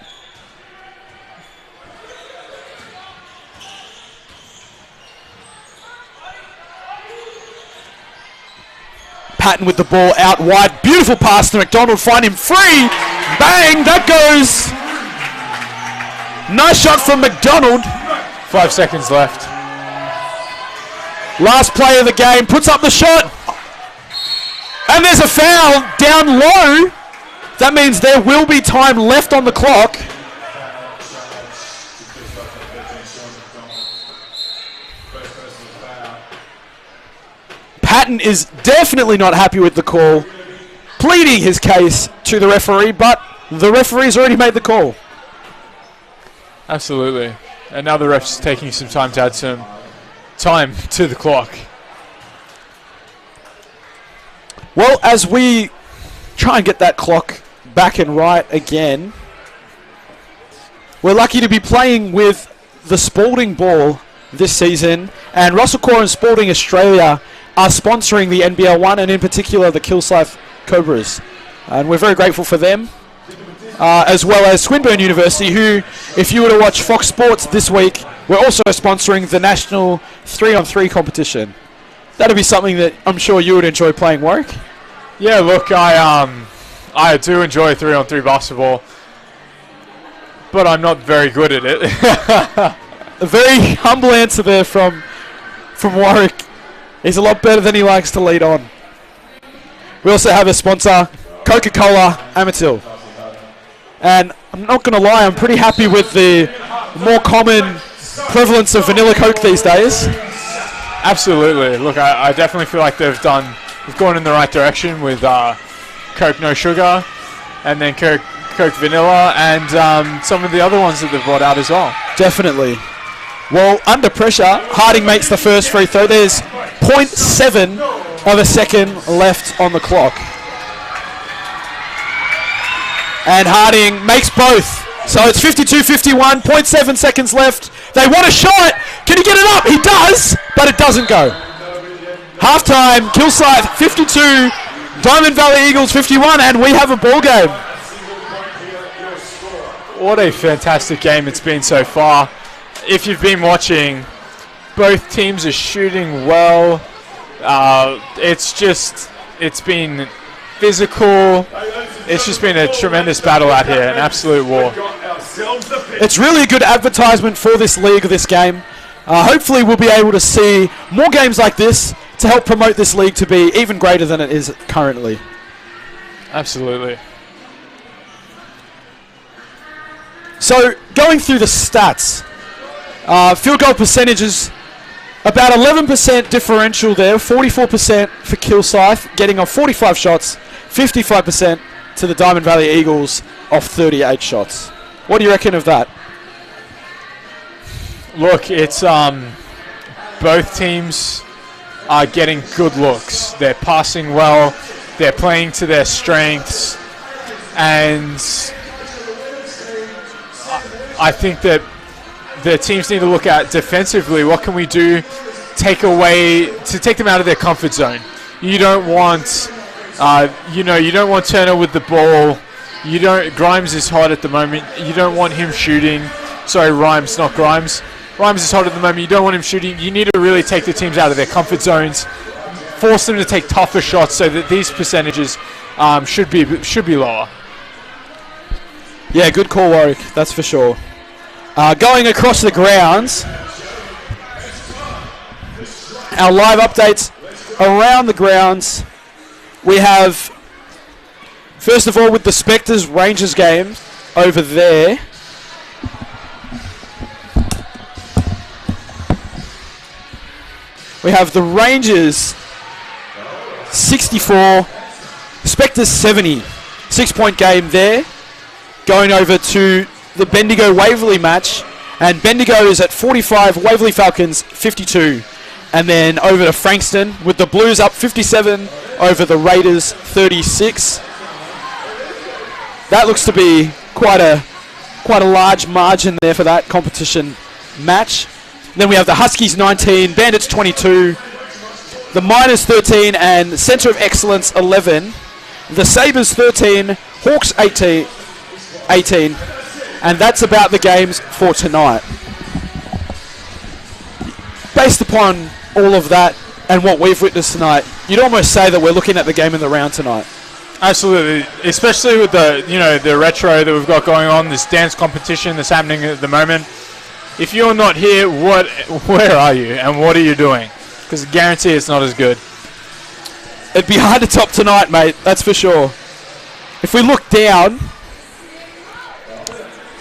Patton with the ball out wide. Beautiful pass to McDonald. Find him free. Bang. That goes. Nice shot from McDonald. 5 seconds left. Last play of the game. Puts up the shot. And there's a foul down low. That means there will be time left on the clock. Patton is definitely not happy with the call, pleading his case to the referee, but the referee's already made the call. Absolutely. And now the ref's taking some time to add some time to the clock. Well, as we try and get that clock back and right again, we're lucky to be playing with the Spalding ball this season, and Russell Core and Spalding Australia are sponsoring the NBL 1 and in particular the Kilsyth Cobras. And we're very grateful for them, as well as Swinburne University, who, if you were to watch Fox Sports this week, we're also sponsoring the national 3-on-3 competition. That'd be something that I'm sure you would enjoy playing, Warwick. Yeah, look, I do enjoy 3-on-3 basketball, but I'm not very good at it. A very humble answer there from Warwick. He's a lot better than he likes to lead on. We also have a sponsor, Coca-Cola Amatil. And I'm not going to lie, I'm pretty happy with the more common prevalence of vanilla Coke these days. Absolutely. Look, I definitely feel like they've gone in the right direction with Coke No Sugar, and then Coke Vanilla, and some of the other ones that they've brought out as well. Definitely. Well, under pressure, Harding makes the first free throw. There's 0.7 of a second left on the clock. And Harding makes both. So it's 52-51, 0.7 seconds left. They want a shot. Can he get it up? He does, but it doesn't go. Halftime, Kilsyth 52, Diamond Valley Eagles 51, and we have a ball game. What a fantastic game it's been so far. If you've been watching, both teams are shooting well. It's been physical. It's just been a tremendous battle out here, an absolute war. It's really a good advertisement for this league, this game. Hopefully we'll be able to see more games like this to help promote this league to be even greater than it is currently. Absolutely. So, going through the stats, field goal percentages About 11% differential there, 44% for Kilsyth, getting off 45 shots, 55% to the Diamond Valley Eagles off 38 shots. What do you reckon of that? Look, it's both teams are getting good looks. They're passing well, they're playing to their strengths, and I think that the teams need to look at defensively. What can we do to take them out of their comfort zone? You don't want, you don't want Turner with the ball. Grimes is hot at the moment. You don't want him shooting. Sorry, Rhymes, not Grimes. Rhymes is hot at the moment. You don't want him shooting. You need to really take the teams out of their comfort zones, force them to take tougher shots so that these percentages should be lower. Yeah, good call, Warwick. That's for sure. Going across the grounds, our live updates around the grounds. We have, first of all, with the Spectres Rangers game over there. We have the Rangers 64, Spectres 70. 6-point game there. Going over to the Bendigo Waverley match, and Bendigo is at 45, Waverley Falcons 52. And then over to Frankston with the Blues up 57 over the Raiders 36. That looks to be quite a large margin there for that competition match. Then we have the Huskies 19, Bandits 22, the Miners 13, and Centre of Excellence 11. The Sabres 13, Hawks 18. And that's about the games for tonight. Based upon all of that and what we've witnessed tonight, you'd almost say that we're looking at the game in the round tonight. Absolutely, especially with the retro that we've got going on, this dance competition that's happening at the moment. If you're not here, where are you and what are you doing? Because I guarantee it's not as good. It'd be hard to top tonight, mate, that's for sure. If we look down,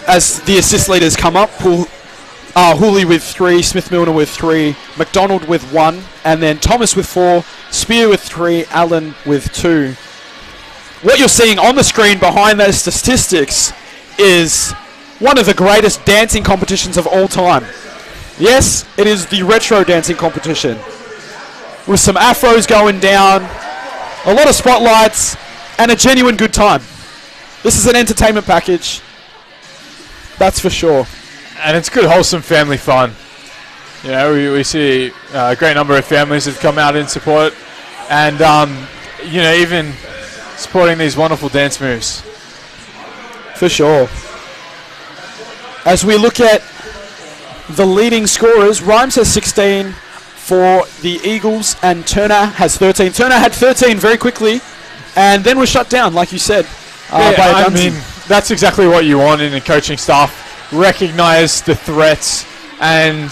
as the assist leaders come up, Hooley with 3, Smith-Milner with 3, McDonald with 1, and then Thomas with 4, Spear with 3, Allen with 2. What you're seeing on the screen behind those statistics is one of the greatest dancing competitions of all time. Yes, it is the retro dancing competition, with some afros going down, a lot of spotlights, and a genuine good time. This is an entertainment package, that's for sure. And it's good, wholesome family fun. You know, we see a great number of families have come out in support, and even supporting these wonderful dance moves. For sure. As we look at the leading scorers, Rhymes has 16 for the Eagles, and Turner has 13. Turner had 13 very quickly, and then was shut down, like you said, by I mean, that's exactly what you want in a coaching staff. Recognize the threats and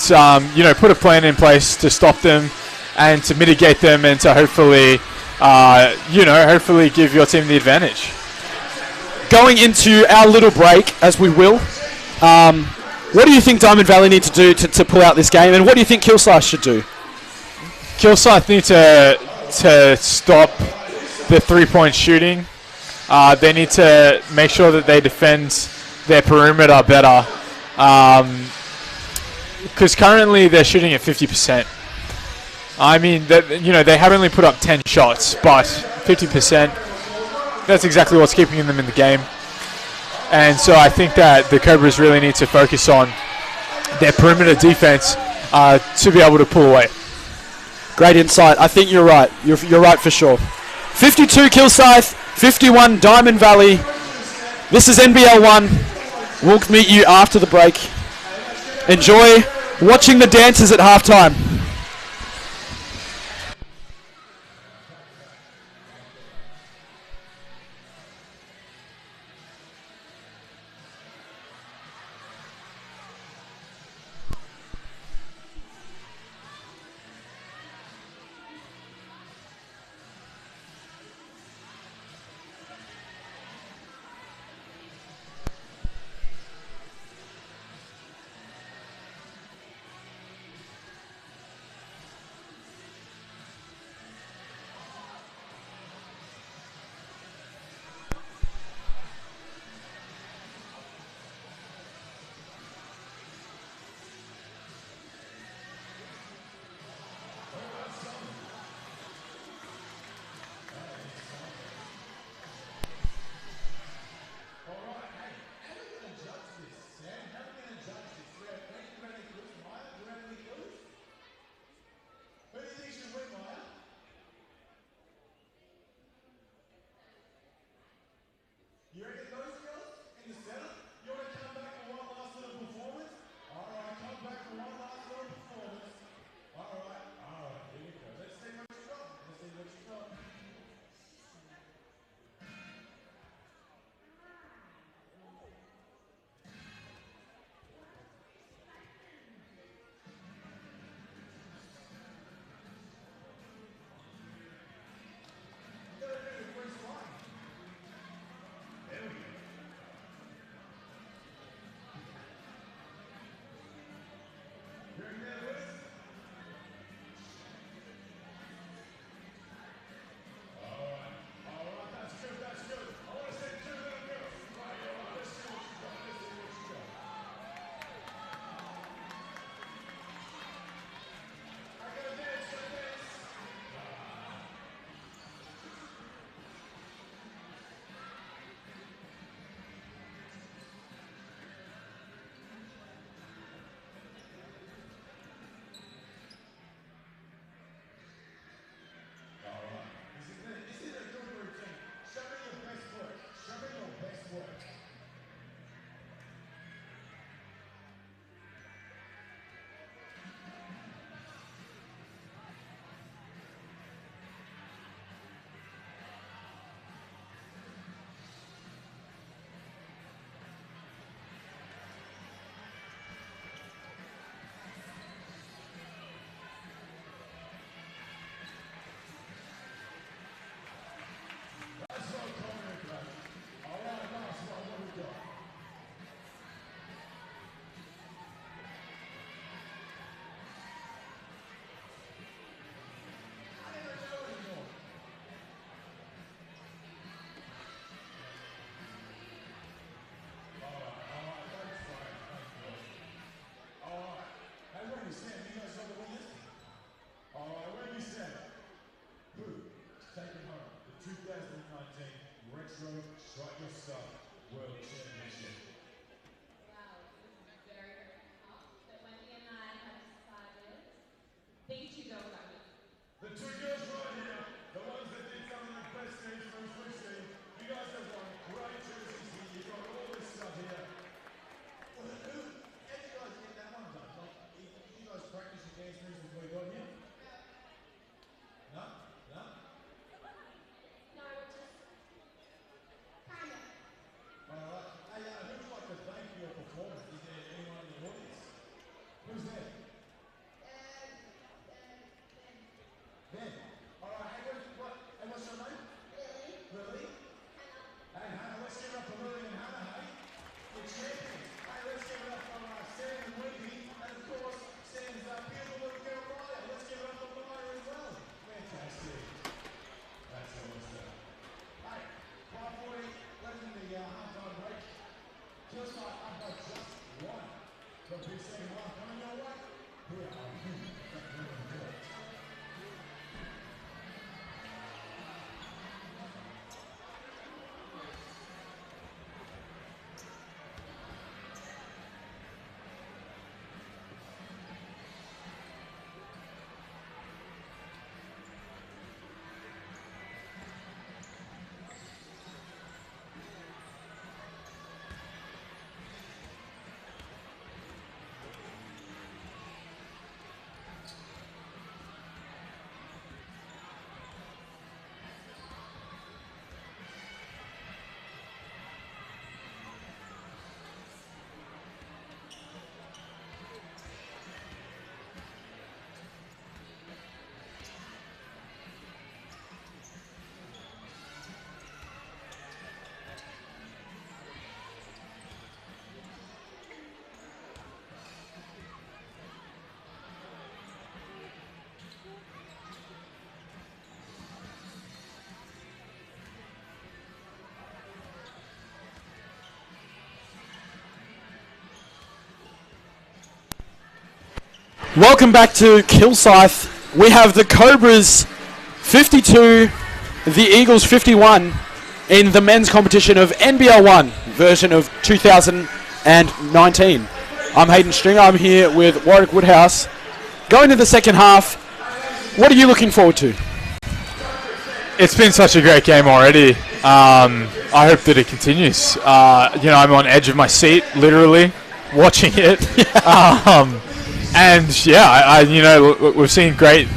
put a plan in place to stop them and to mitigate them and to hopefully give your team the advantage. Going into our little break, as we will, what do you think Diamond Valley need to do to pull out this game, and what do you think Kilsyth should do? Kilsyth need to stop the three-point shooting. They need to make sure that they defend their perimeter better, because currently they're shooting at 50%. I mean, they have only put up 10 shots, but 50%, that's exactly what's keeping them in the game. And so I think that the Cobras really need to focus on their perimeter defense to be able to pull away. Great insight. I think you're right. You're right for sure. 52 Kilsyth, 51 Diamond Valley. This is NBL 1. We'll meet you after the break. Enjoy watching the dancers at halftime. You reckon those girls in the center? You want to come back for one last little performance? All right, come back for one last little performance. All right, here we go. Let's see what you got. Let's see what you got. This is a good routine. Show me your best work. Show me your best work. That's what I'm calling it, guys. All right, that's what we got. I don't even know anymore. All right, that's fine. All right. Hey, Wendy, Sam, you guys know the winners? All right, Wendy, Sam. Who? Taking home the 2019 Retro Strike Your Stuff World Championship. Wow, this is very, very tough. But Wendy and I have decided these two girls are me. The two girls right here, the ones that did some of the best things from Switch Team, you guys have won great jerseys here. You've got all this stuff here. Well, how did you guys get that one done? Like, you guys practice your dance moves before you got here? No? No? No, just kind of. Alright. Hey, who'd like to thank you your performance? Is there anyone in the audience? Who's there? Ben. Alright, hey, what's your name? Lily. Lily? Hey, Hannah, let's give it up for Lily and Hannah, hey? The champions. Hey, let's give it up for Sam and Wendy. And of course, Sam's beautiful little girl, Maya. Let's give it up for Maya as well. Fantastic. That's awesome. Hey, 5:40, left in the halftime break. Killside up by just one. The big second half coming your way. Here are you. Welcome back to Kilsyth. We have the Cobras 52, the Eagles 51 in the men's competition of NBL 1 version of 2019. I'm Hayden Stringer. I'm here with Warwick Woodhouse. Going to the second half, what are you looking forward to? It's been such a great game already. I hope that it continues. I'm on edge of my seat, literally, watching it. And we've seen great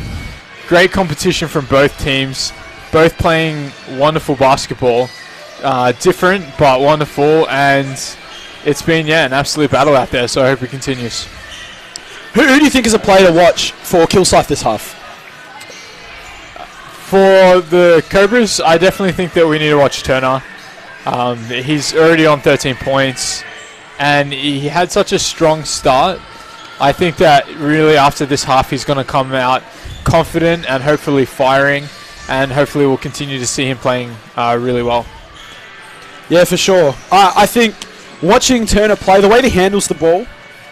competition from both teams, both playing wonderful basketball, different but wonderful, and it's been an absolute battle out there. So I hope it continues. Who do you think is a player to watch for Kilsyth this half? For the Cobras, I definitely think that we need to watch Turner. He's already on 13 points, and he had such a strong start. I think that really after this half, he's going to come out confident and hopefully firing, and hopefully we'll continue to see him playing really well. Yeah, for sure. I think watching Turner play, the way that he handles the ball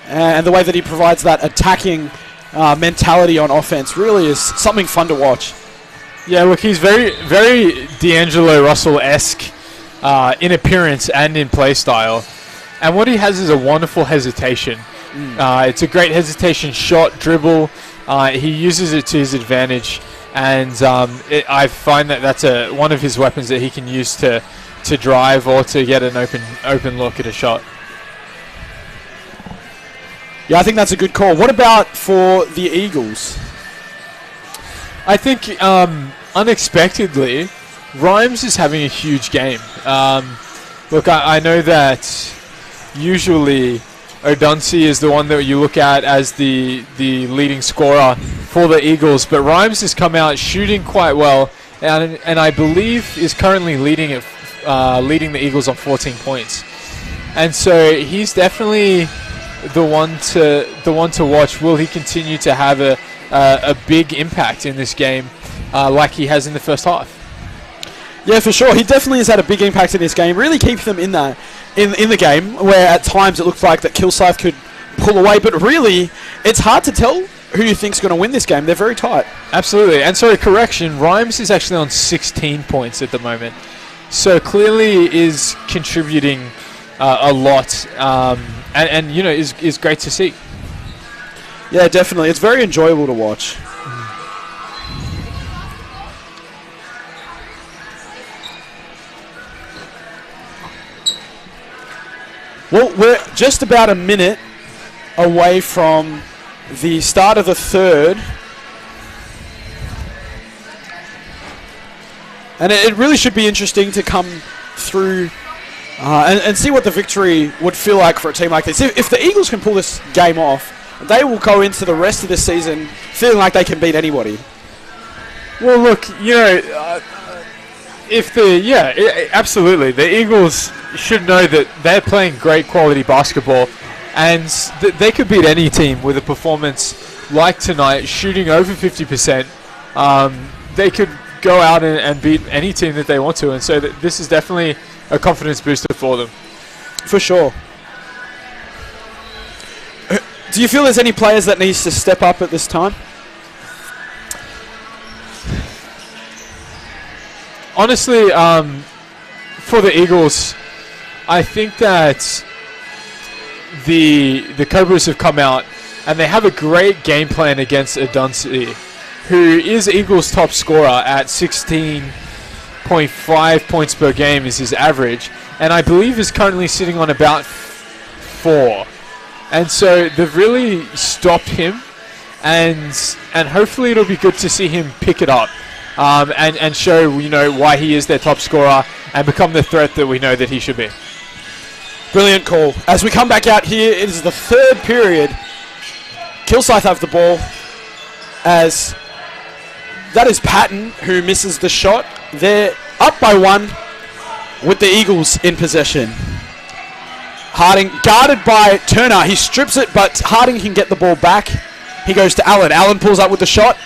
and the way that he provides that attacking mentality on offense really is something fun to watch. Yeah, look, he's very, very D'Angelo Russell-esque in appearance and in play style. And what he has is a wonderful hesitation. It's a great hesitation shot, dribble. He uses it to his advantage. And I find that that's one of his weapons that he can use to drive or to get an open look at a shot. Yeah, I think that's a good call. What about for the Eagles? I think unexpectedly, Rhymes is having a huge game. Look, I know that usually Odunsi is the one that you look at as the leading scorer for the Eagles, but Rhymes has come out shooting quite well, and I believe is currently leading the Eagles on 14 points. And so he's definitely the one to watch. Will he continue to have a big impact in this game like he has in the first half? Yeah, for sure. He definitely has had a big impact in this game. Really keeps them in the game, where at times it looked like that Kilsyth could pull away, but really it's hard to tell who you think's going to win this game. They're very tight. Absolutely. And sorry, correction, Rhymes is actually on 16 points at the moment. So clearly is contributing a lot, and is great to see. Yeah, definitely. It's very enjoyable to watch. Well, we're just about a minute away from the start of the third. And it really should be interesting to come through and see what the victory would feel like for a team like this. If the Eagles can pull this game off, they will go into the rest of the season feeling like they can beat anybody. Well, look, absolutely. The Eagles should know that they're playing great quality basketball, and they could beat any team with a performance like tonight, shooting over 50%. They could go out and beat any team that they want to, and so this is definitely a confidence booster for them. For sure. Do you feel there's any players that needs to step up at this time? Honestly, for the Eagles, I think that the Cobras have come out and they have a great game plan against Odunsi, who is Eagles' top scorer at 16.5 points per game is his average, and I believe is currently sitting on about 4. And so they've really stopped him, and hopefully it'll be good to see him pick it up. And show why he is their top scorer and become the threat that we know that he should be. Brilliant call. As we come back out here, it is the third period. Kilsyth have the ball, as that is Patton who misses the shot. They're up by 1 with the Eagles in possession. Harding guarded by Turner. He strips it, but Harding can get the ball back. He goes to Allen. Allen pulls up with the shot,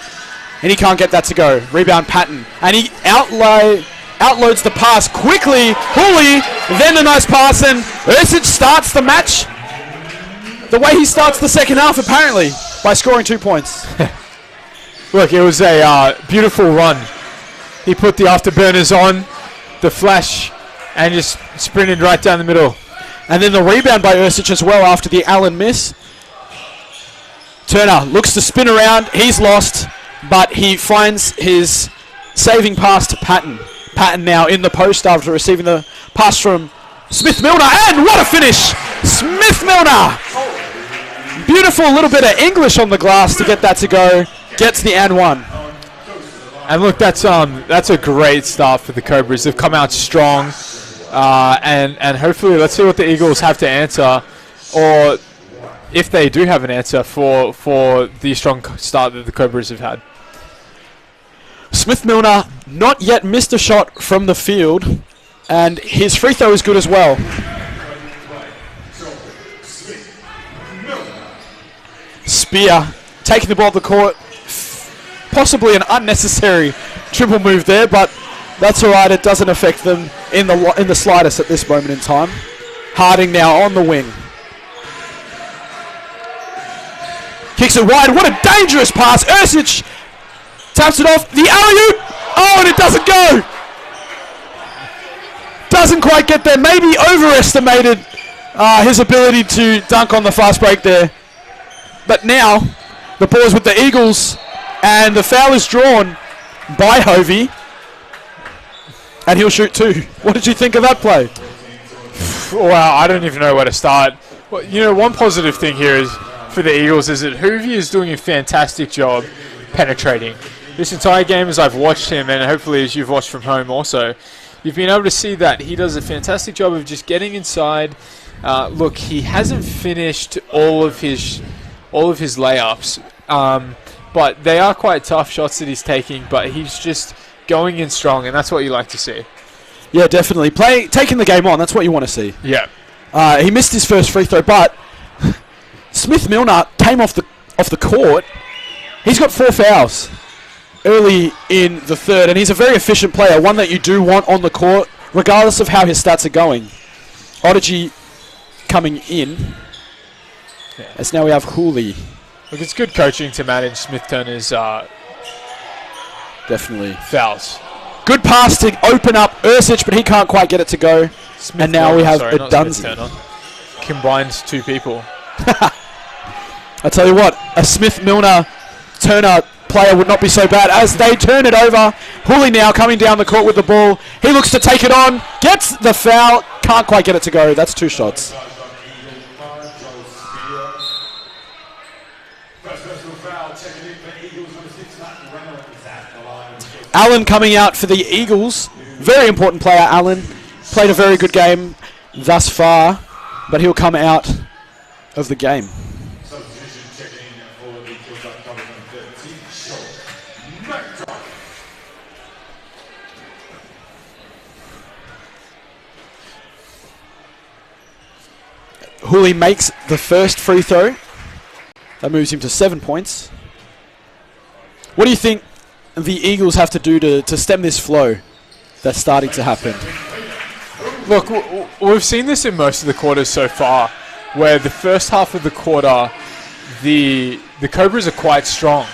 and he can't get that to go. Rebound Patton. And he outloads the pass quickly. Hooley, then a nice pass, and Ersic starts the match the way he starts the second half, apparently, by scoring 2 points. Look, it was a beautiful run. He put the afterburners on, the flash, and just sprinted right down the middle. And then the rebound by Ersic as well after the Allen miss. Turner looks to spin around. He's lost, but he finds his saving pass to Patton. Patton now in the post after receiving the pass from Smith Milner, and what a finish! Smith Milner! Beautiful little bit of English on the glass to get that to go. Gets the and one. And look, that's a great start for the Cobras. They've come out strong, and hopefully, let's see what the Eagles have to answer, or if they do have an answer for the strong start that the Cobras have had. Smith Milner not yet missed a shot from the field, and his free throw is good as well. Spear taking the ball up the court. Possibly an unnecessary triple move there, but that's all right. It doesn't affect them in the slightest at this moment in time. Harding now on the wing. Kicks it wide. What a dangerous pass. Ersic taps it off. The alley-oop. Oh, and it doesn't go. Doesn't quite get there. Maybe overestimated his ability to dunk on the fast break there. But now the ball is with the Eagles, and the foul is drawn by Hovey, and he'll shoot two. What did you think of that play? Wow, I don't even know where to start. Well, you know, one positive thing here is for the Eagles is that Hovey is doing a fantastic job penetrating. This entire game, as I've watched him, and hopefully as you've watched from home also, you've been able to see that he does a fantastic job of just getting inside. Look, he hasn't finished all of his layups, but they are quite tough shots that he's taking, but he's just going in strong, and that's what you like to see. Yeah, definitely. Taking the game on, that's what you want to see. Yeah. He missed his first free throw, but Smith Milner came off the court. He's got 4 fouls early in the third, and he's a very efficient player, one that you do want on the court, regardless of how his stats are going. Odyssey coming in. Yeah. As now we have Hooley. Look, it's good coaching to manage Smith Turner's Definitely. fouls. Good pass to open up Ersic, but he can't quite get it to go. And now we have a Dunsey. Combines 2 people. I tell you what, a Smith Milner Turner player would not be so bad as they turn it over. Hooley now coming down the court with the ball. He looks to take it on, gets the foul, can't quite get it to go. That's 2 shots. Allen coming out for the Eagles. Very important player, Allen. Played a very good game thus far, but he'll come out of the game. Hooley makes the first free throw. That moves him to 7 points. What do you think the Eagles have to do to stem this flow that's starting to happen? Look, we've seen this in most of the quarters so far, where the first half of the quarter, the Cobras are quite strong.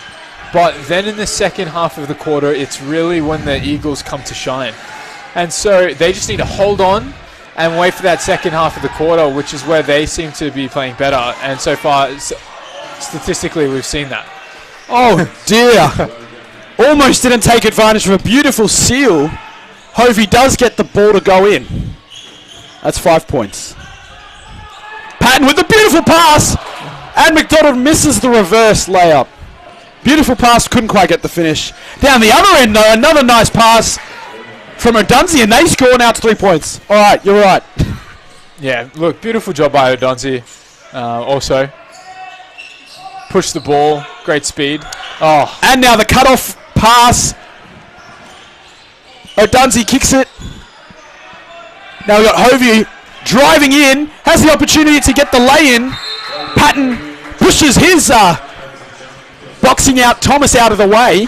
But then in the second half of the quarter, it's really when the Eagles come to shine. And so they just need to hold on and wait for that second half of the quarter, which is where they seem to be playing better. And so far, statistically, we've seen that. Oh, dear. Almost didn't take advantage of a beautiful seal. Hovey does get the ball to go in. That's 5 points. Patton with the beautiful pass. And McDonald misses the reverse layup. Beautiful pass, couldn't quite get the finish. Down the other end, though, another nice pass from Odunzi, and they score now to 3 points. All right, you're right. Yeah, look, beautiful job by Odunzi. Also, push the ball, great speed. Oh, and now the cutoff pass. Odunzi kicks it. Now we've got Hovey driving in, has the opportunity to get the lay-in. Patton pushes his boxing out Thomas out of the way.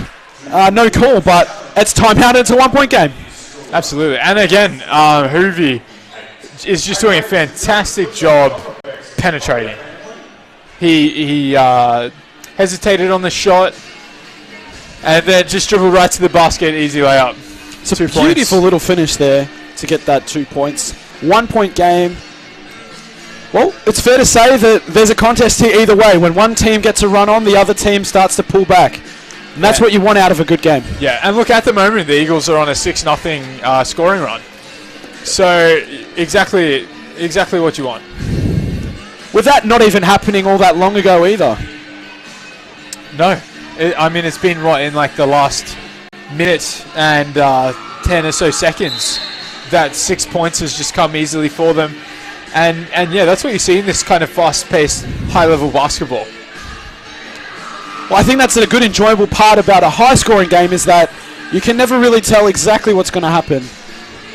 No call, but it's timeout. It's a 1 point game. Absolutely. And again, Hovey is just doing a fantastic job penetrating. He hesitated on the shot and then just dribbled right to the basket. Easy layup. It's a beautiful little finish there to get that 2 points. 1 point game. Well, it's fair to say that there's a contest here either way. When one team gets a run on, the other team starts to pull back. And that's what you want out of a good game. Yeah, and look, at the moment, the Eagles are on a 6-0 scoring run. So, exactly what you want. With that not even happening all that long ago either. No. It's been, in like the last minute and 10 or so seconds that 6 points has just come easily for them. And yeah, that's what you see in this kind of fast-paced, high-level basketball. Well, I think that's a good, enjoyable part about a high-scoring game is that you can never really tell exactly what's going to happen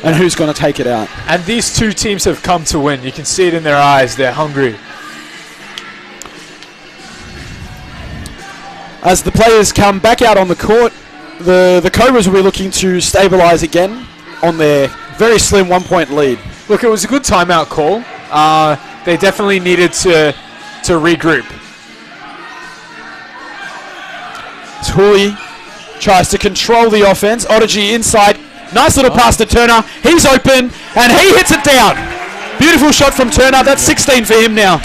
and who's going to take it out. And these two teams have come to win. You can see it in their eyes. They're hungry. As the players come back out on the court, the Cobras will be looking to stabilise again on their very slim 1-point lead. Look, it was a good timeout call. They definitely needed to regroup. Hooley tries to control the offense. Odyssey inside. Nice little pass to Turner. He's open, and he hits it down. Beautiful shot from Turner. That's 16 for him now.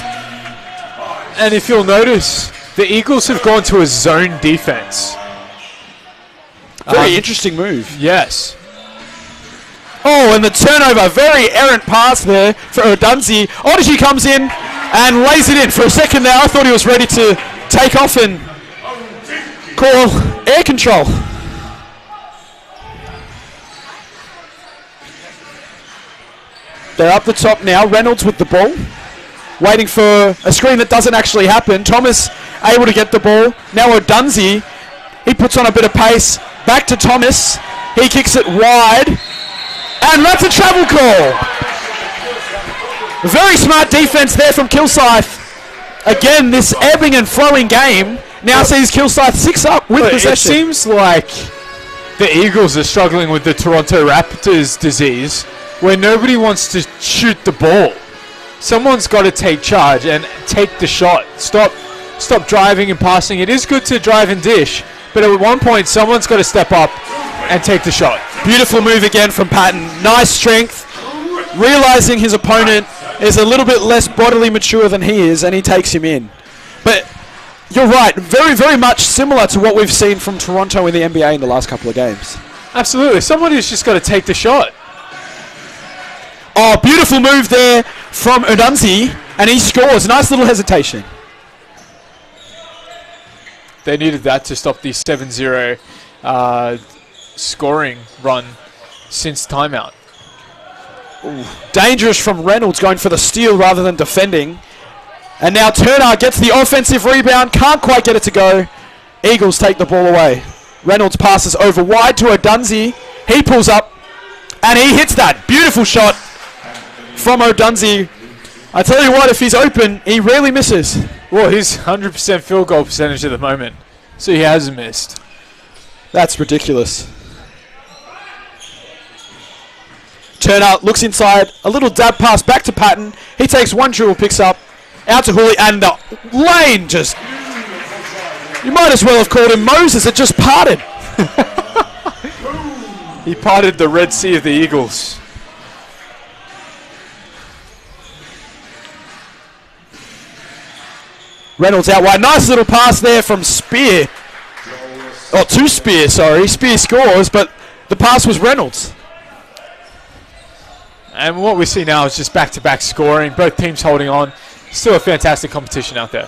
And if you'll notice, the Eagles have gone to a zone defense. Very interesting move. Yes. Oh, and the turnover. Very errant pass there for Odunzi. Odyssey comes in and lays it in. For a second there, I thought he was ready to take off and call air control. They're up the top now. Reynolds with the ball. Waiting for a screen that doesn't actually happen. Thomas able to get the ball. Now Odunzi. He puts on a bit of pace. Back to Thomas. He kicks it wide. And that's a travel call. Very smart defense there from Kilsyth. Again, this ebbing and flowing game now sees Kilsyth 6 up with possession. It seems like the Eagles are struggling with the Toronto Raptors disease, where nobody wants to shoot the ball. Someone's got to take charge and take the shot. Stop driving and passing. It is good to drive and dish, but at one point, someone's got to step up and take the shot. Beautiful move again from Patton. Nice strength. Realizing his opponent is a little bit less bodily mature than he is, and he takes him in. But you're right. Very, very much similar to what we've seen from Toronto in the NBA in the last couple of games. Absolutely. Somebody's just got to take the shot. Oh, beautiful move there from Odunzi, and he scores. Nice little hesitation. They needed that to stop the 7-0 scoring run since timeout. Dangerous from Reynolds, going for the steal rather than defending. And now Turner gets the offensive rebound. Can't quite get it to go. Eagles take the ball away. Reynolds passes over wide to Odunzi. He pulls up, and he hits that. Beautiful shot from Odunzi. I tell you what, if he's open, he rarely misses. Well, he's 100% field goal percentage at the moment, so he hasn't missed. That's ridiculous. Turner looks inside. A little dab pass back to Patton. He takes one dribble, picks up. Out to Hooley, and the lane just... You might as well have called him Moses. It just parted. He parted the Red Sea of the Eagles. Reynolds out wide. Nice little pass there from Spear. Oh, to Spear, sorry. Spear scores, but the pass was Reynolds. And what we see now is just back-to-back scoring. Both teams holding on. Still a fantastic competition out there.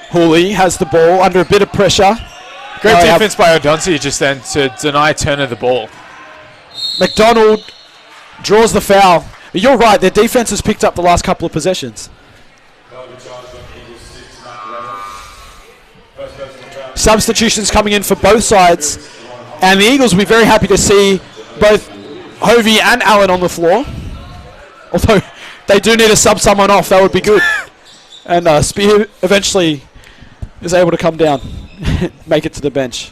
Hooley has the ball under a bit of pressure. Great defense by Odunzi just then to deny Turner the ball. McDonald draws the foul. You're right, their defense has picked up the last couple of possessions. Substitutions coming in for both sides. And the Eagles will be very happy to see both Hovey and Allen on the floor. Although they do need to sub someone off, that would be good. And Spear eventually is able to come down, make it to the bench.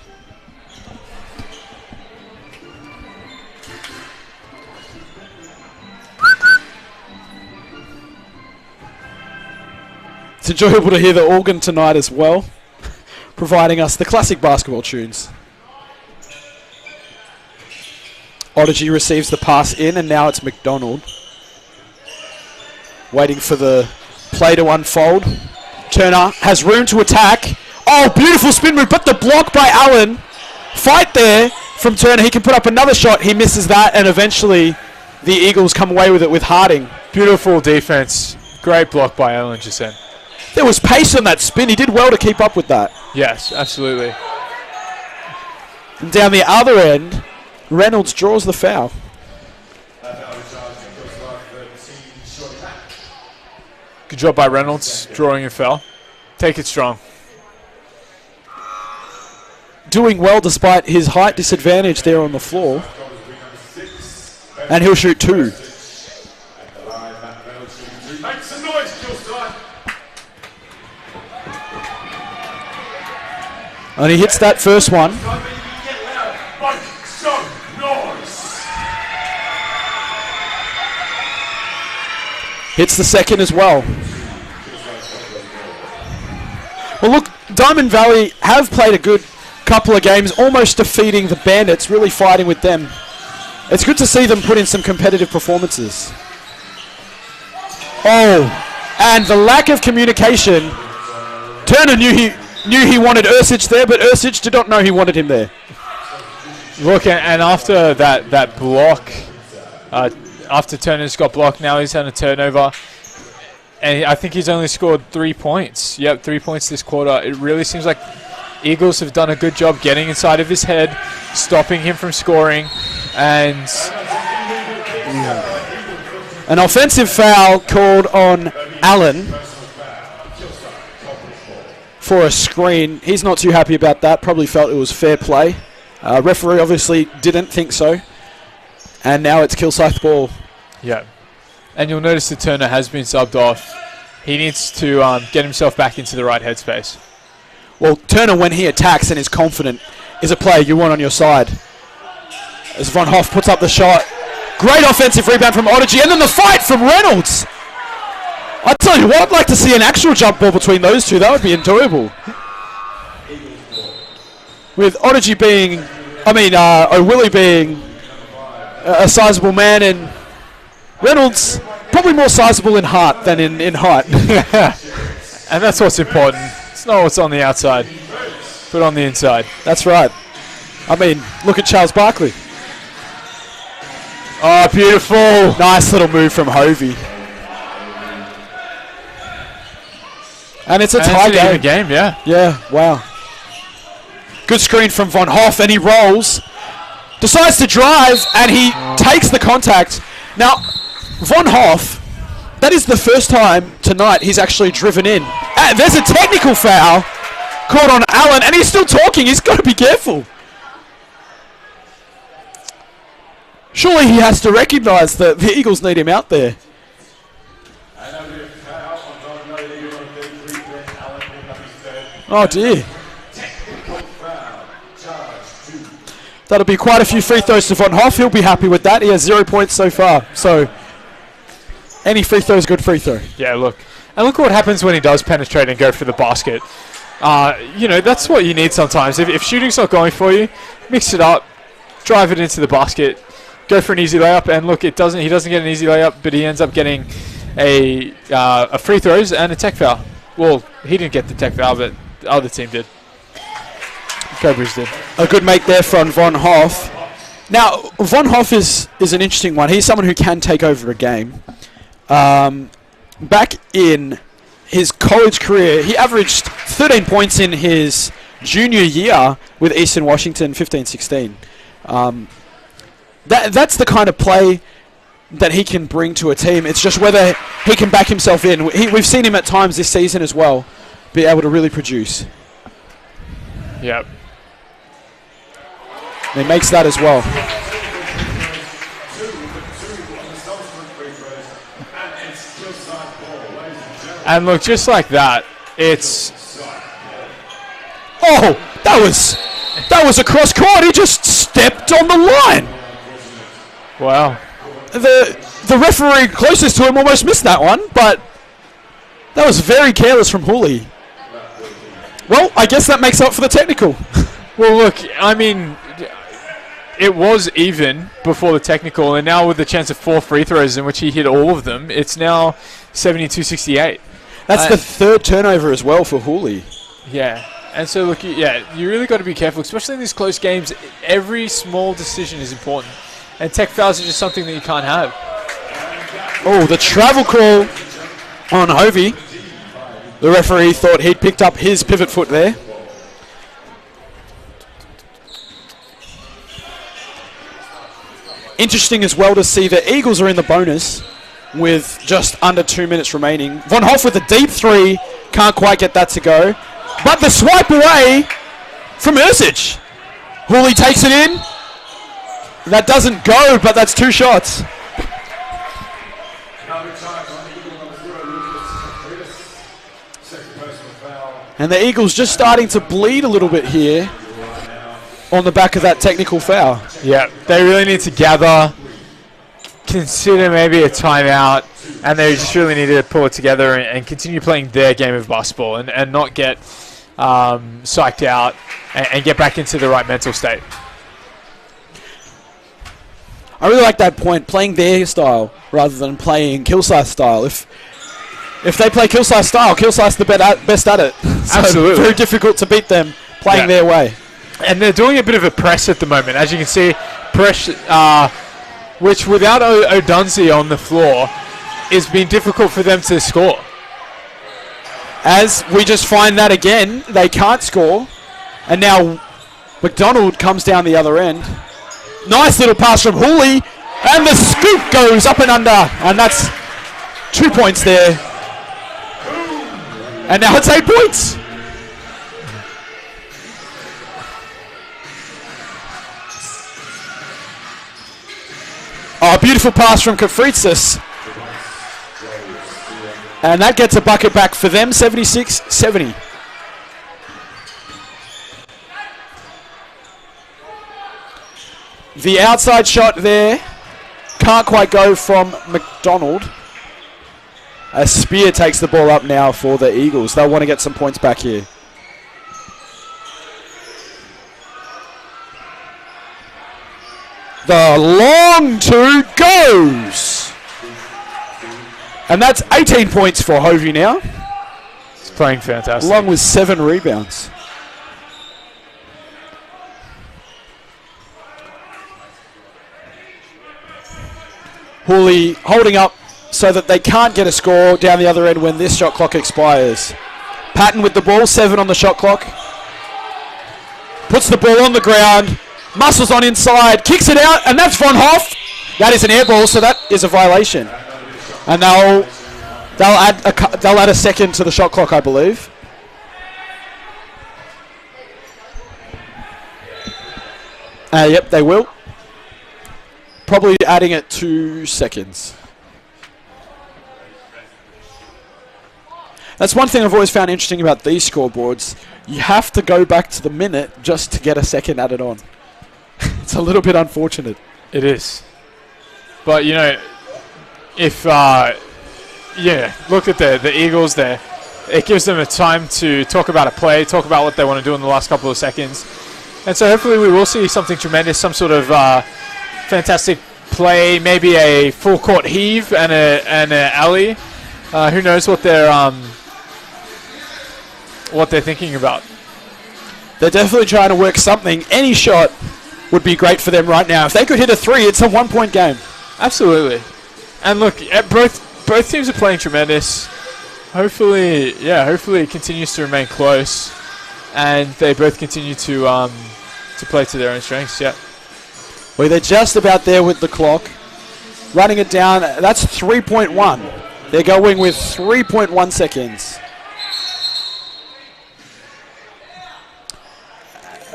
It's enjoyable to hear the organ tonight as well, providing us the classic basketball tunes. Odyssey receives the pass in, and now it's McDonald. Waiting for the play to unfold. Turner has room to attack. Oh, beautiful spin move, but the block by Allen. Fight there from Turner. He can put up another shot. He misses that, and eventually the Eagles come away with it with Harding. Beautiful defense. Great block by Allen just then. There was pace on that spin. He did well to keep up with that. Yes, absolutely. And down the other end, Reynolds draws the foul. Good job by Reynolds, drawing a foul. Take it strong. Doing well despite his height disadvantage there on the floor. And he'll shoot 2. Make some noise, Gilside. And he hits that first one. Make some noise. Hits the second as well. Well, look, Diamond Valley have played a good couple of games, almost defeating the Bandits, really fighting with them. It's good to see them put in some competitive performances. Oh, and the lack of communication. Turner knew he wanted Ersic there, but Ersic did not know he wanted him there. Look, and after that block, after Turner's got blocked, now he's had a turnover. And I think he's only scored 3 points. Yep, 3 points this quarter. It really seems like Eagles have done a good job getting inside of his head, stopping him from scoring, and an offensive foul called on Allen for a screen. He's not too happy about that. Probably felt it was fair play. Referee obviously didn't think so. And now it's Kilsyth ball. yeah. And you'll notice that Turner has been subbed off. He needs to get himself back into the right headspace. Well, Turner, when he attacks and is confident, is a player you want on your side. As Von Hoff puts up the shot. Great offensive rebound from Odyssey, and then the fight from Reynolds. I tell you what, I'd like to see an actual jump ball between those two. That would be enjoyable. With Odyssey being, O'Willy being a sizable man, and Reynolds probably more sizable in heart than in height. And that's what's important. It's not what's on the outside, but on the inside. That's right. I mean, look at Charles Barkley. Oh, beautiful. Nice little move from Hovey. And it's a tie It's an even game. game, yeah. Yeah, wow. Good screen from Von Hoff, and he rolls. Decides to drive, and he takes the contact. Now, Von Hoff, that is the first time tonight he's actually driven in. There's a technical foul called on Allen, and he's still talking. He's got to be careful. Surely he has to recognise that the Eagles need him out there. Oh dear. That'll be quite a few free throws to Von Hoff. He'll be happy with that. He has 0 points so far. So any free throw is good free throw. Yeah, look. And look what happens when he does penetrate and go for the basket. That's what you need sometimes. If shooting's not going for you, mix it up, drive it into the basket, go for an easy layup, and look, he doesn't get an easy layup, but he ends up getting a free throws and a tech foul. Well, he didn't get the tech foul, but the other team did. Cobras did. A good make there from Von Hoff. Now, Von Hoff is an interesting one. He's someone who can take over a game. Back in his college career, he averaged 13 points in his junior year with Eastern Washington, 15-16. That's the kind of play that he can bring to a team. It's just whether he can back himself in. We've seen him at times this season as well be able to really produce. Yep. And he makes that as well. And look, just like that, it's... Oh, that was across court. He just stepped on the line. Wow. The referee closest to him almost missed that one, but that was very careless from Hooley. Well, I guess that makes up for the technical. Well, look, I mean, it was even before the technical, and now with the chance of 4 free throws in which he hit all of them, it's now 72-68. That's the third turnover as well for Hooley. Yeah. And so, look, you really got to be careful, especially in these close games. Every small decision is important. And tech fouls are just something that you can't have. Oh, the travel call on Hovey. The referee thought he'd picked up his pivot foot there. Interesting as well to see the Eagles are in the bonus with just under 2 minutes remaining. Von Hoff with a deep three. Can't quite get that to go. But the swipe away from Ersic. Hooley takes it in. That doesn't go, but that's 2 shots. And the Eagles just starting to bleed a little bit here on the back of that technical foul. Yeah, they really need to gather, consider maybe a timeout, and they just really need to pull it together and continue playing their game of basketball and not get psyched out and get back into the right mental state. I really like that point, playing their style rather than playing Kilsyth style. If they play Kilsyth style, Kilsyth's the best at it. So Absolutely. very difficult to beat them playing their way. And they're doing a bit of a press at the moment. As you can see, press, which without O'Dunsey on the floor, it's been difficult for them to score. As we just find that again, they can't score. And now McDonald comes down the other end. Nice little pass from Hooley. And the scoop goes up and under. And that's 2 points there. And now it's 8 points. Oh, beautiful pass from Kafritsis. And that gets a bucket back for them, 76-70. The outside shot there can't quite go from McDonald. As Spear takes the ball up now for the Eagles. They'll want to get some points back here. The long two goes. And that's 18 points for Hovey now, It's playing fantastic. along with 7 rebounds. Hooley holding up so that they can't get a score down the other end when this shot clock expires. Patton with the ball, 7 on the shot clock. Puts the ball on the ground, muscles on inside, kicks it out, and that's Von Hoff. That is an air ball, so that is a violation. And they'll add a second to the shot clock, I believe. Yep, they will. Probably adding it 2 seconds. That's one thing I've always found interesting about these scoreboards. You have to go back to the minute just to get a second added on. It's a little bit unfortunate. It is. But, you know, if, look at the Eagles there. It gives them a time to talk about a play, talk about what they want to do in the last couple of seconds. And so hopefully we will see something tremendous, some sort of fantastic play, maybe a full court heave and an alley. Who knows what they're thinking about. They're definitely trying to work something. Any shot would be great for them right now. If they could hit a 3, it's a 1-point game. Absolutely. And look, both teams are playing tremendous. Hopefully it continues to remain close, and they both continue to play to their own strengths. Yeah. Well, they're just about there with the clock. Running it down, that's 3.1. They're going with 3.1 seconds.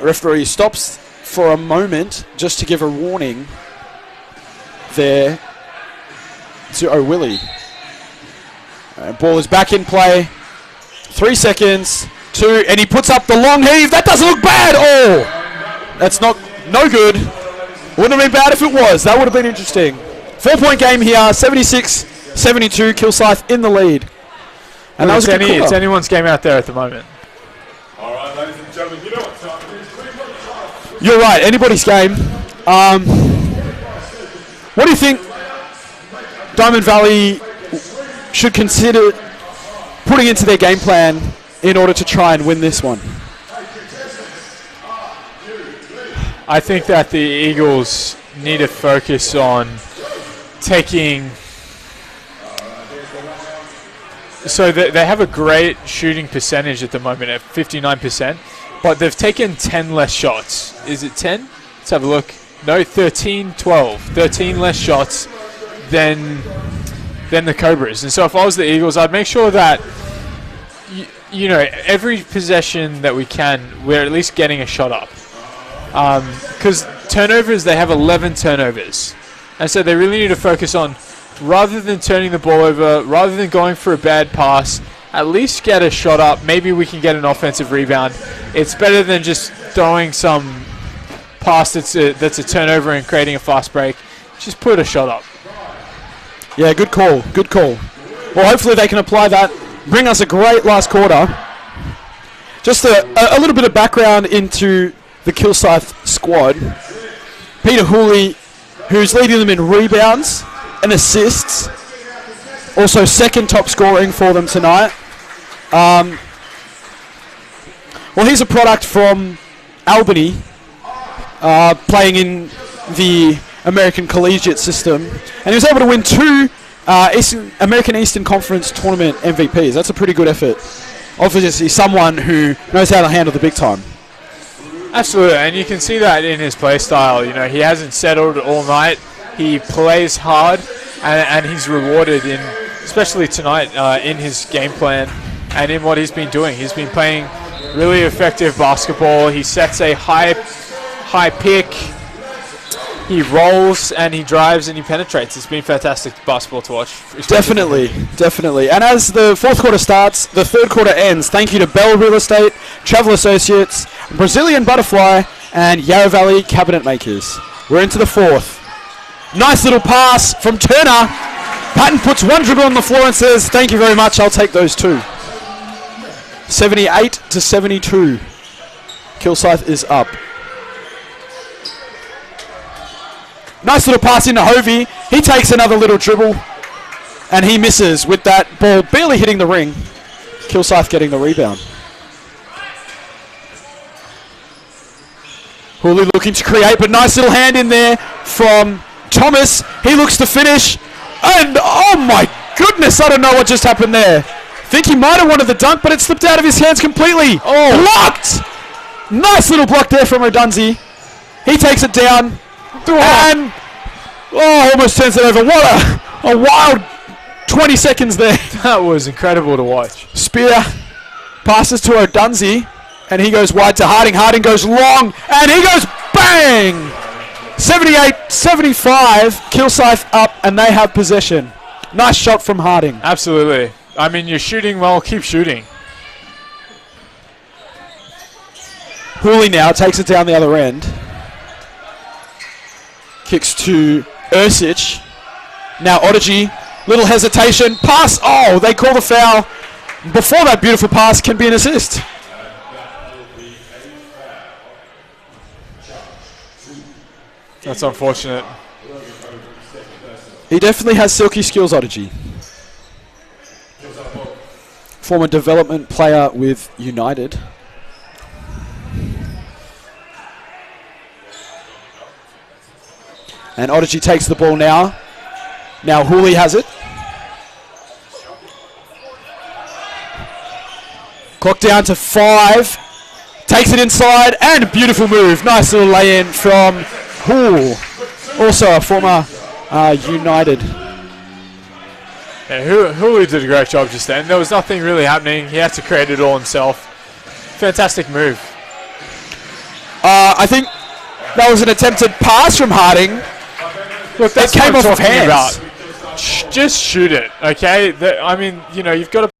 Referee stops for a moment just to give a warning there to O'Willie. Ball is back in play. 3 seconds. 2, and he puts up the long heave. That doesn't look bad. Oh, that's no good. Wouldn't have been bad if it was. That would have been interesting. 4-point game here. 76-72. Kilsyth in the lead. And that was a good it's quarter. anyone's game out there at the moment. All right, ladies and gentlemen, you know what time it is. You're right. Anybody's game. What do you think Diamond Valley should consider putting into their game plan in order to try and win this one? I think that the Eagles need to focus on taking. So they have a great shooting percentage at the moment at 59%, but they've taken 10 less shots. Is it 10? Let's have a look. No, 13, 12. 13 less shots than the Cobras. And so if I was the Eagles, I'd make sure that, you know, every possession that we can, we're at least getting a shot up. Because turnovers, they have 11 turnovers. And so they really need to focus on, rather than turning the ball over, rather than going for a bad pass, at least get a shot up. Maybe we can get an offensive rebound. It's better than just throwing some pass that's a turnover and creating a fast break. Just put a shot up. Yeah, good call. Good call. Well, hopefully they can apply that. Bring us a great last quarter. Just a little bit of background into the Kilsyth squad. Peter Hooley, who's leading them in rebounds and assists. Also second top scoring for them tonight. Well, he's a product from Albany, playing in the American collegiate system. And he was able to win 2 American Eastern Conference tournament MVPs. That's a pretty good effort. Obviously someone who knows how to handle the big time. Absolutely, and you can see that in his play style. You know, he hasn't settled all night. He plays hard, and he's rewarded in, especially tonight, in his game plan and in what he's been doing. He's been playing really effective basketball. He sets a high pick. He rolls and he drives and he penetrates. It's been fantastic basketball to watch. Definitely, definitely. And as the fourth quarter starts, the third quarter ends. Thank you to Bell Real Estate, Travel Associates, Brazilian Butterfly, and Yarra Valley Cabinet Makers. We're into the fourth. Nice little pass from Turner. Patton puts one dribble on the floor and says, "Thank you very much, I'll take those 2." 78-72. Kilsyth is up. Nice little pass into Hovey. He takes another little dribble and he misses with that ball barely hitting the ring. Kilsyth getting the rebound. Hooley looking to create, but nice little hand in there from Thomas. He looks to finish, and oh my goodness, I don't know what just happened there. Think he might have wanted the dunk, but it slipped out of his hands completely. Oh, blocked! Nice little block there from Odunzi. He takes it down, and almost turns it over. What a wild 20 seconds there. That was incredible to watch. Spear passes to Odunzi, and he goes wide to Harding. Harding goes long, and he goes bang! 78-75, Kilsyth up, and they have possession. Nice shot from Harding. Absolutely. I mean, you're shooting well, keep shooting. Hooley now takes it down the other end. Kicks to Ursic. Now Odygy, little hesitation. Pass, oh, they call the foul. Before that beautiful pass can be an assist. That's unfortunate. He definitely has silky skills, Odygy. Former development player with United. And Odygy takes the ball now. Now Hooley has it. Clock down to 5. Takes it inside, and a beautiful move. Nice little lay-in from Hool. Also a former United. Yeah, Hooley did a great job just then. There was nothing really happening. He had to create it all himself. Fantastic move. I think that was an attempted pass from Harding. Look, That that's came what I'm off of talking hands. about. Just shoot it, okay? I mean, you know, you've got to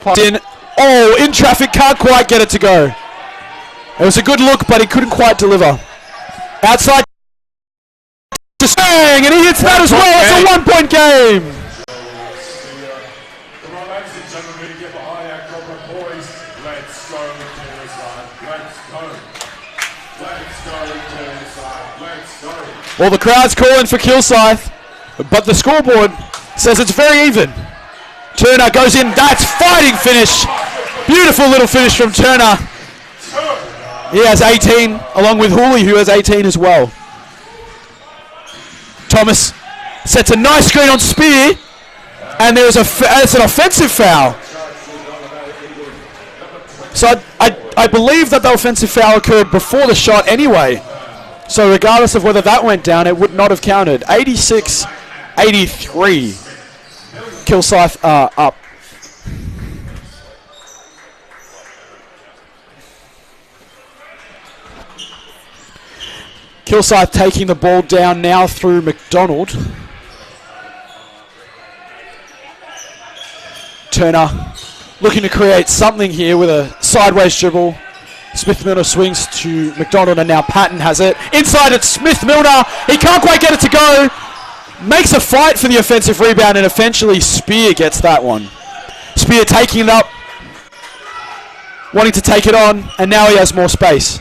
In traffic, can't quite get it to go. It was a good look, but he couldn't quite deliver. Outside to Stang, and he hits that as well. It's a 1-point game. Come on, ladies and gentlemen, get behind our copper boys. Let's go to the side. Let's go. Let's go to the side. Let's go. Well, the crowd's calling for Kilsyth, but the scoreboard says it's very even. Turner goes in. That's fighting finish. Beautiful little finish from Turner. He has 18, along with Hooley, who has 18 as well. Thomas sets a nice screen on Spear, and there's it's an offensive foul. So I believe that the offensive foul occurred before the shot anyway. So regardless of whether that went down, it would not have counted. 86-83. Kilsyth up. Kilsyth taking the ball down now through McDonald. Turner looking to create something here with a sideways dribble. Smith-Milner swings to McDonald, and now Patton has it. Inside it's Smith-Milner. He can't quite get it to go. Makes a fight for the offensive rebound, and eventually Spear gets that one. Spear taking it up, wanting to take it on, and now he has more space.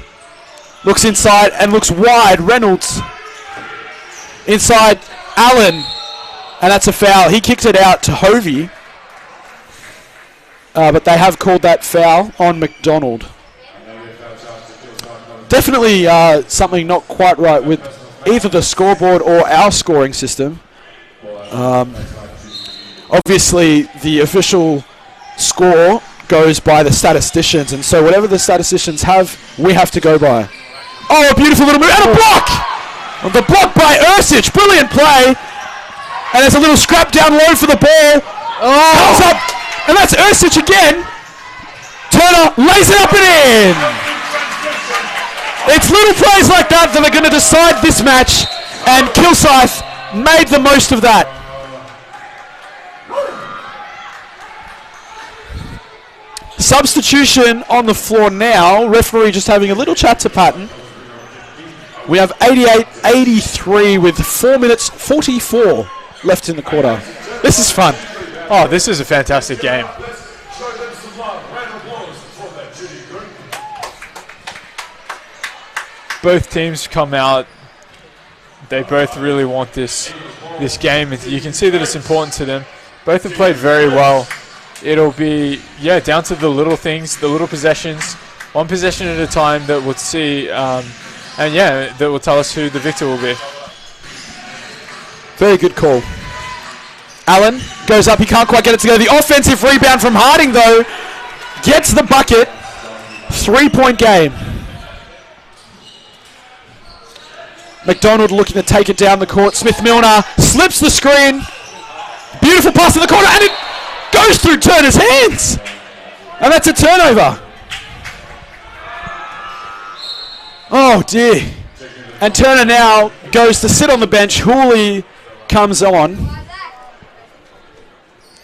Looks inside and looks wide. Reynolds inside. Allen, and that's a foul. He kicks it out to Hovey, but they have called that foul on McDonald. Definitely something not quite right with either the scoreboard or our scoring system. Obviously, the official score goes by the statisticians, and so whatever the statisticians have, we have to go by. Oh, a beautiful little move, and a block! The block by Ursic, brilliant play. And there's a little scrap down low for the ball. Comes up, and that's Ursic again. Turner lays it up and in. It's little plays like that that are going to decide this match, and Kilsyth made the most of that. Substitution on the floor now. Referee just having a little chat to Patton. We have 88-83 with 4 minutes 44 left in the quarter. This is fun. Oh, this is a fantastic game. Show them some love. Round of applause for that Judy group. Both teams come out. They both really want this game. You can see that it's important to them. Both have played very well. It'll be, down to the little things, the little possessions, one possession at a time that we'll see, that will tell us who the victor will be. Very good call. Allen goes up. He can't quite get it together. The offensive rebound from Harding, though, gets the bucket. 3-point game. McDonald looking to take it down the court. Smith-Milner slips the screen. Beautiful pass in the corner, and it goes through Turner's hands. And that's a turnover. Oh, dear. And Turner now goes to sit on the bench. Hooley comes on.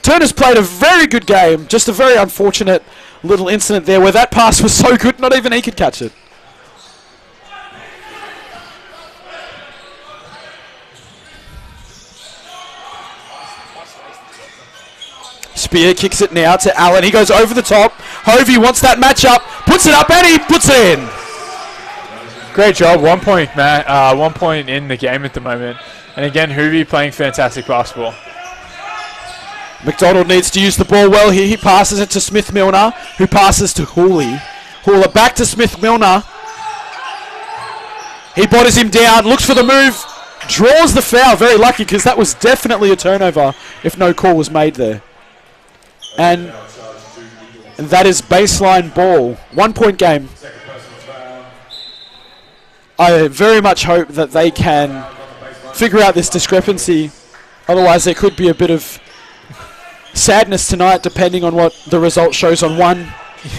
Turner's played a very good game. Just a very unfortunate little incident there where that pass was so good, not even he could catch it. Spear kicks it now to Allen. He goes over the top. Hovey wants that matchup. Puts it up and he puts it in. Great job. 1 point, Matt. 1 point in the game at the moment. And again, Hovey playing fantastic basketball. McDonald needs to use the ball well here. He passes it to Smith-Milner, who passes to Hooley. Hooler back to Smith-Milner. He bodies him down, looks for the move, draws the foul. Very lucky because that was definitely a turnover if no call was made there. And that is baseline ball. 1 point game. I very much hope that they can figure out this discrepancy. Otherwise, there could be a bit of sadness tonight, depending on what the result shows on one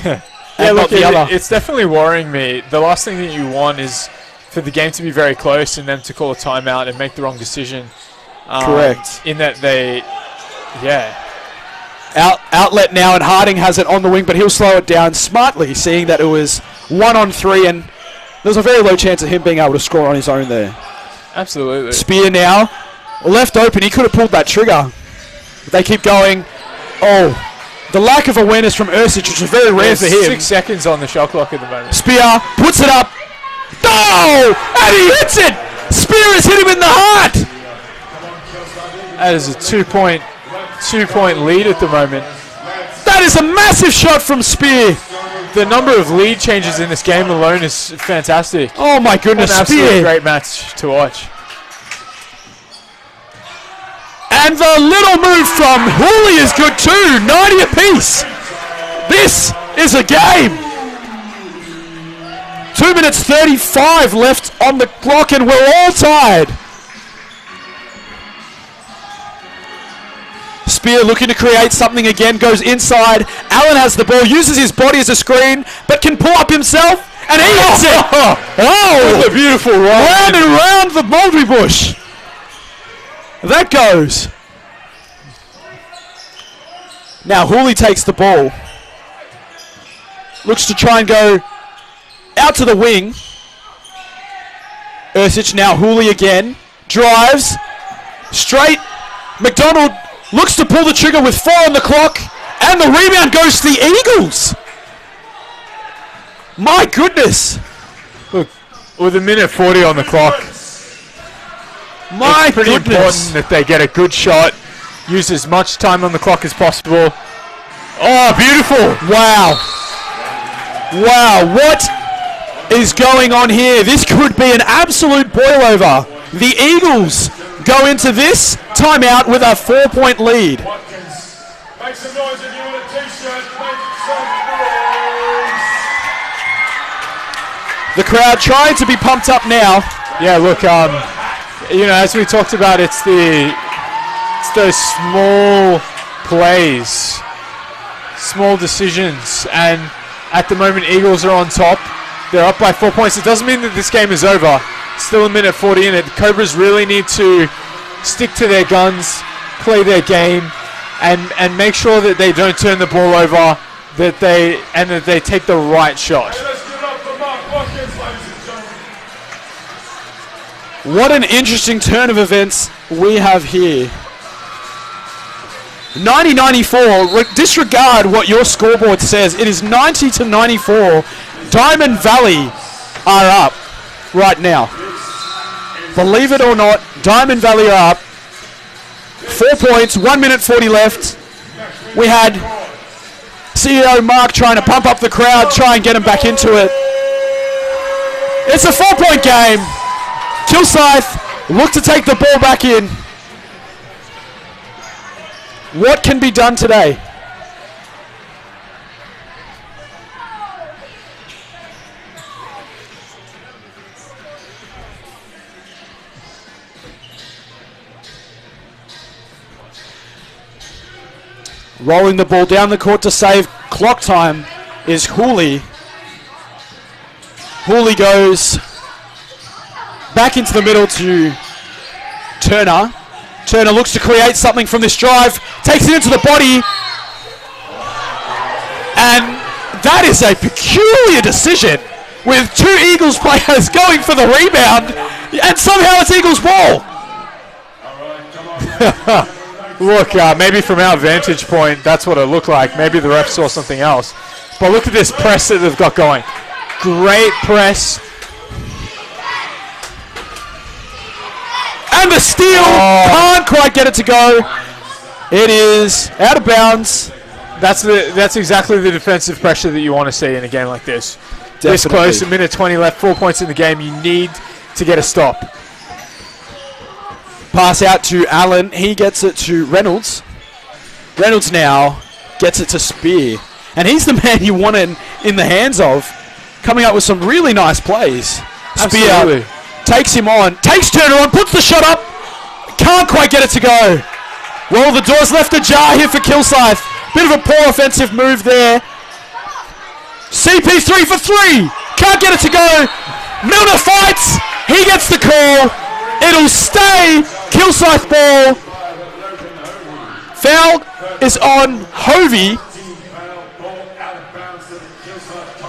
and not the other. It's definitely worrying me. The last thing that you want is for the game to be very close and them to call a timeout and make the wrong decision. Correct. In that they, Outlet now, and Harding has it on the wing, but he'll slow it down smartly, seeing that it was 1-on-3, and there's a very low chance of him being able to score on his own there. Absolutely. Spear now, left open. He could have pulled that trigger. But they keep going. Oh, the lack of awareness from Ursic, which is very rare for him. 6 seconds on the shot clock at the moment. Spear puts it up. Oh, and he hits it. Spear has hit him in the heart. That is a 2-point lead at the moment. That is a massive shot from Spear. The number of lead changes in this game alone is fantastic. Oh my goodness, An absolutely Spear. great match to watch. And the little move from Hooley is good too. 90 apiece. This is a game. 2 minutes 35 left on the clock, and we're all tied. Spear looking to create something again, goes inside. Allen has the ball, uses his body as a screen, but can pull up himself, and he hits it. Oh, What a beautiful run. round and round the mulberry bush. That goes. Now Hooley takes the ball. Looks to try and go out to the wing. Ursic now, Hooley again. Drives. Straight. McDonald looks to pull the trigger with 4 on the clock. And the rebound goes to the Eagles. My goodness. Look, with 1:40 on the clock, My it's pretty goodness. important that they get a good shot, use as much time on the clock as possible. Oh, beautiful. Wow. Wow, what is going on here? This could be an absolute boil-over. The Eagles go into this timeout with a 4-point lead. Watkins, make some noise if you want a t-shirt. Make some noise. The crowd trying to be pumped up now. Yeah, look, as we talked about, it's those small plays, small decisions, and at the moment, Eagles are on top. They're up by 4 points. It doesn't mean that this game is over. Still 1:40 in it. The Cobras really need to stick to their guns, play their game, and make sure that they don't turn the ball over, that they take the right shot. Hey, let's give it up for Mark Watkins, ladies and gentlemen. What an interesting turn of events we have here. 90-94, disregard what your scoreboard says. It is 90-94. Diamond Valley are up right now. Believe it or not, Diamond Valley are up. 4 points, 1:40 left. We had CEO Mark trying to pump up the crowd, try and get them back into it. It's a 4-point game. Kilsyth look to take the ball back in. What can be done today? Rolling the ball down the court to save clock time is Hooley. Hooley goes back into the middle to Turner. Turner looks to create something from this drive, takes it into the body, and that is a peculiar decision with 2 Eagles players going for the rebound, and somehow it's Eagles ball. Look, maybe from our vantage point, that's what it looked like. Maybe the ref saw something else. But look at this press that they've got going. Great press. And the steal, can't quite get it to go. It is out of bounds. That's exactly the defensive pressure that you want to see in a game like this. This Definitely. close, 1:20 left, 4 points in the game. You need to get a stop. Pass out to Allen. He gets it to Reynolds. Reynolds now gets it to Spear. And he's the man you want in the hands of, coming up with some really nice plays. Spear Absolutely. takes him on, takes Turner on, puts the shot up. Can't quite get it to go. Well, the door's left ajar here for Kilsyth. Bit of a poor offensive move there. CP3 for 3. Can't get it to go. Milner fights. He gets the call. It'll stay Kilsyth ball. Foul is on Hovey.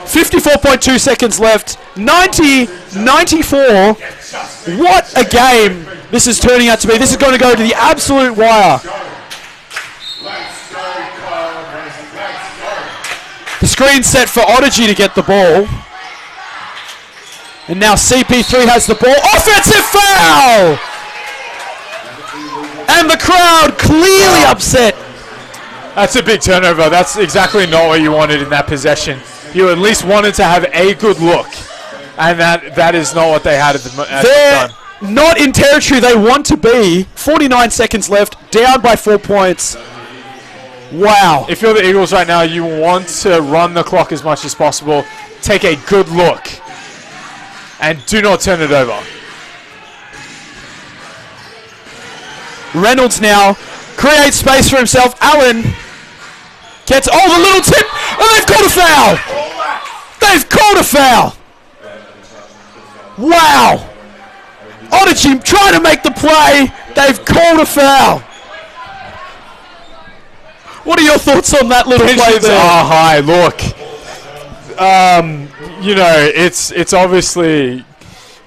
54.2 seconds left. 90-94. What a game this is turning out to be. This is going to go to the absolute wire. The screen set for Odyssey to get the ball. And now CP3 has the ball. Offensive foul! And the crowd clearly upset. That's a big turnover. That's exactly not what you wanted in that possession. You at least wanted to have a good look. And that is not what they had at the They're time. not in territory they want to be. 49 seconds left, down by 4 points. Wow. If you're the Eagles right now, you want to run the clock as much as possible. Take a good look. And do not turn it over. Reynolds now creates space for himself. Allen gets, the little tip, and they've called a foul. They've called a foul. Wow. Odyssey trying to make the play. They've called a foul. What are your thoughts on that little play Tensions there? are high. Look, it's obviously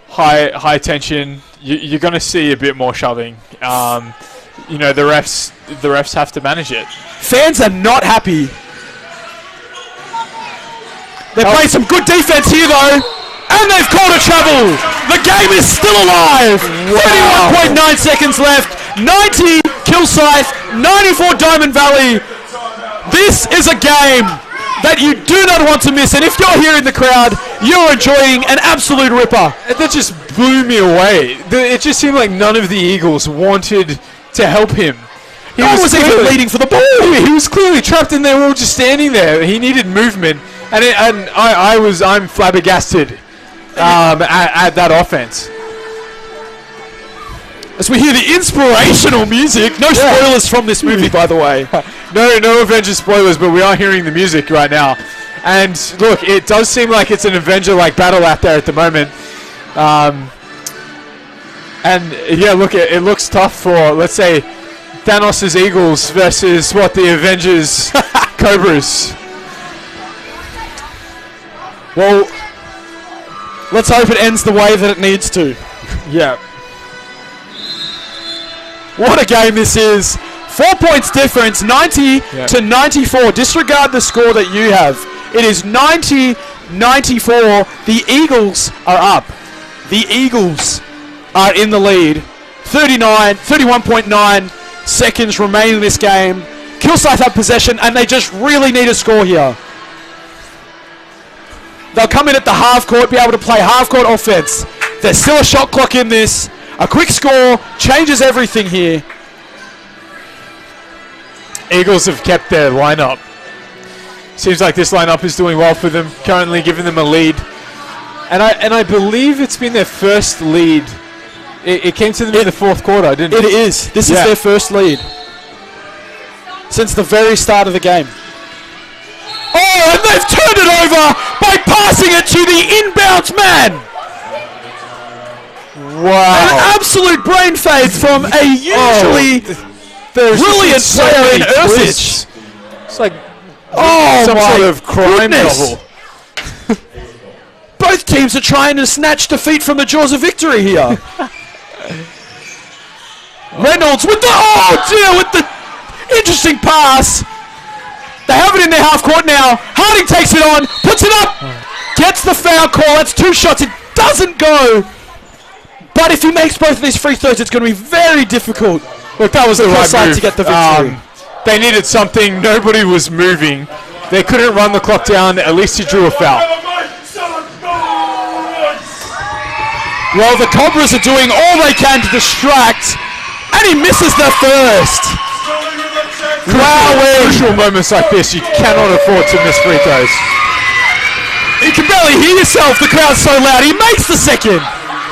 high tension. You're going to see a bit more shoving. The refs have to manage it. Fans are not happy. They play some good defense here though, and they've called a travel. The game is still alive. 31.9 seconds left. 90 Kilsyth, 94 Diamond Valley. This is a game that you do not want to miss, and if you're here in the crowd, you're enjoying an absolute ripper. That just blew me away. It just seemed like none of the Eagles wanted to help him. He was even leading for the ball. He was clearly trapped, and they were all just standing there. He needed movement, I'm flabbergasted at that offense. As we hear the inspirational music, no spoilers from this movie, by the way. No Avengers spoilers, but we are hearing the music right now. And look, it does seem like it's an Avenger-like battle out there at the moment. It looks tough for, let's say, Thanos' Eagles versus the Avengers Cobras. Well, let's hope it ends the way that it needs to. Yeah. What a game this is. 4 points difference, 90-94. Disregard the score that you have. It is 90-94. The Eagles are up. The Eagles are in the lead. 31.9 seconds remain in this game. Kilsyth have possession, and they just really need a score here. They'll come in at the half court, be able to play half court offense. There's still a shot clock in this. A quick score changes everything here. Eagles have kept their lineup. Seems like this lineup is doing well for them, currently giving them a lead. And I believe it's been their first lead. It came to them in the fourth quarter, didn't it? It is. This is their first lead since the very start of the game. Oh, and they've turned it over by passing it to the inbounds man. Wow. An absolute brain fade from a usually brilliant player in Ursic. It's like some sort of crime novel. Both teams are trying to snatch defeat from the jaws of victory here. Reynolds with the interesting pass. They have it in their half court now. Harding takes it on, puts it up, gets the foul call. That's 2 shots. It doesn't go. But if he makes both of these free throws, it's going to be very difficult. Look, that was the right side move to get the victory. They needed something. Nobody was moving. They couldn't run the clock down. At least he drew a foul. Well, the Cobras are doing all they can to distract, and he misses the first. Crucial moments like this, you cannot afford to miss free throws. You can barely hear yourself. The crowd's so loud. He makes the second.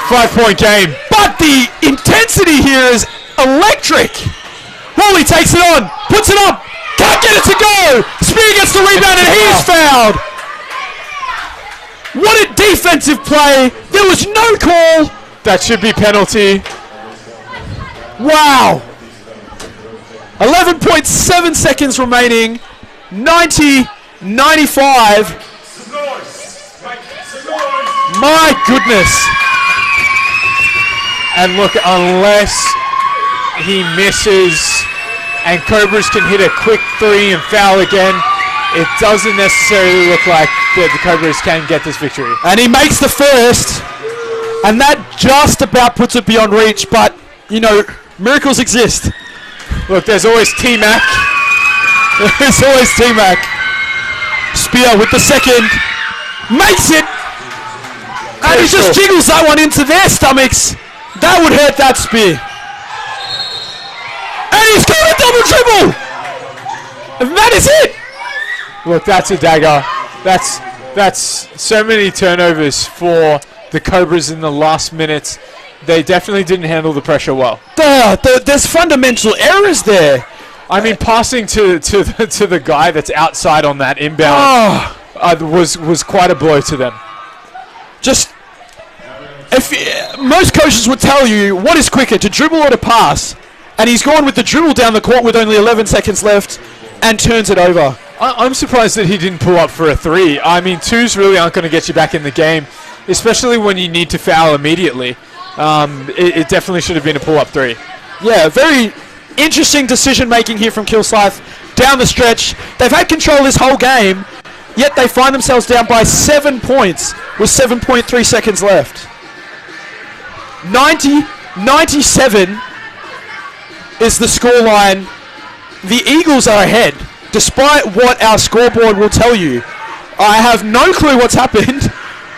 5-point game. But the intensity here is electric. Woolley takes it on, puts it up, can't get it to go. Spear gets the rebound, and he is fouled. What a defensive play. There was no call. That should be penalty. Wow. 11.7 seconds remaining. 90, 95. My goodness. And look, unless he misses and Cobras can hit a quick 3 and foul again, it doesn't necessarily look like the Cobras can get this victory. And he makes the first. And that just about puts it beyond reach. But, you know, miracles exist. Look, there's always T-Mac. There's always T-Mac. Spear with the second. Makes it. And he just jiggles that one into their stomachs. That would hurt that spear. And he's got a double triple. And that is it. Look, that's a dagger. That's so many turnovers for the Cobras in the last minute. They definitely didn't handle the pressure well. There's fundamental errors there. I mean, passing to the guy that's outside on that inbound was quite a blow to them. Just, most coaches would tell you what is quicker, to dribble or to pass, and he's gone with the dribble down the court with only 11 seconds left and turns it over. I'm surprised that he didn't pull up for a 3. I mean, 2s really aren't going to get you back in the game, especially when you need to foul immediately. It definitely should have been a pull-up 3. Yeah, very interesting decision making here from Kilsyth down the stretch. They've had control this whole game, yet they find themselves down by 7 points with 7.3 seconds left. 90-97 is the scoreline. The Eagles are ahead, despite what our scoreboard will tell you. I have no clue what's happened.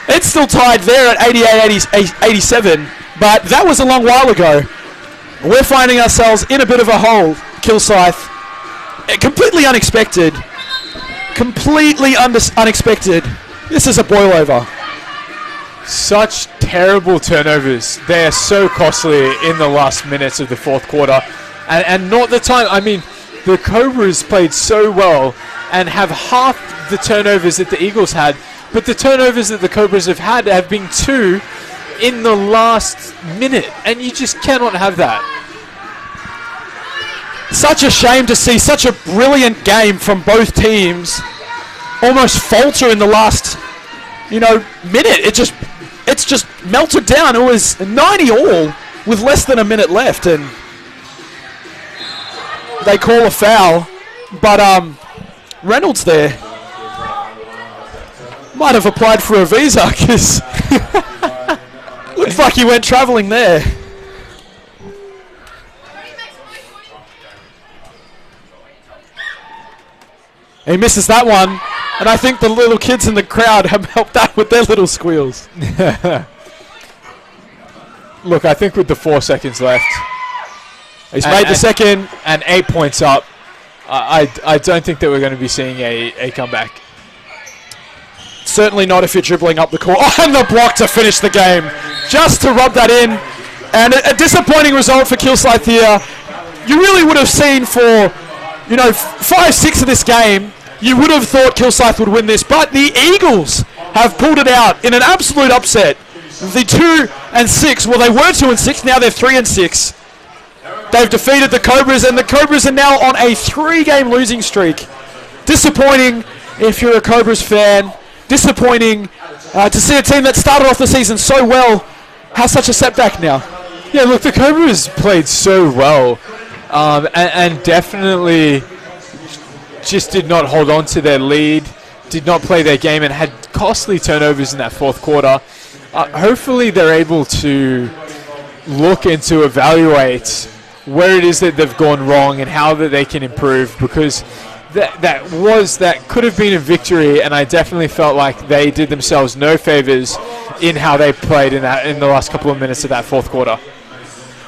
It's still tied there at 88-87, but that was a long while ago. We're finding ourselves in a bit of a hole, Kilsyth. Completely unexpected. Completely unexpected. This is a boil over. Such terrible turnovers. They are so costly in the last minutes of the fourth quarter. And not the time. I mean, the Cobras played so well and have half the turnovers that the Eagles had. But the turnovers that the Cobras have had have been 2 in the last minute. And you just cannot have that. Such a shame to see such a brilliant game from both teams almost falter in the last, minute. It's just melted down. It was 90 all with less than a minute left, and they call a foul. But Reynolds there might have applied for a visa because looks like he went travelling there. He misses that one, and I think the little kids in the crowd have helped out with their little squeals. Look, I think with the 4 seconds left, He's made the second. and 8 points up, I don't think that we're going to be seeing a comeback. Certainly not if you're dribbling up the court. Oh, and the block to finish the game. Just to rub that in. And a disappointing result for Kilsyth here. You really would have seen for, 5-6 of this game, you would have thought Kilsyth would win this. But the Eagles have pulled it out in an absolute upset. The 2-6, well, they were 2-6, now they're 3-6. They've defeated the Cobras, and the Cobras are now on a 3-game losing streak. Disappointing if you're a Cobras fan. Disappointing to see a team that started off the season so well has such a setback now. Yeah, look, the Cobras played so well and definitely just did not hold on to their lead, did not play their game, and had costly turnovers in that fourth quarter. Hopefully they're able to look and to evaluate where it is that they've gone wrong and how that they can improve, because that could have been a victory, and I definitely felt like they did themselves no favors in how they played in the last couple of minutes of that fourth quarter.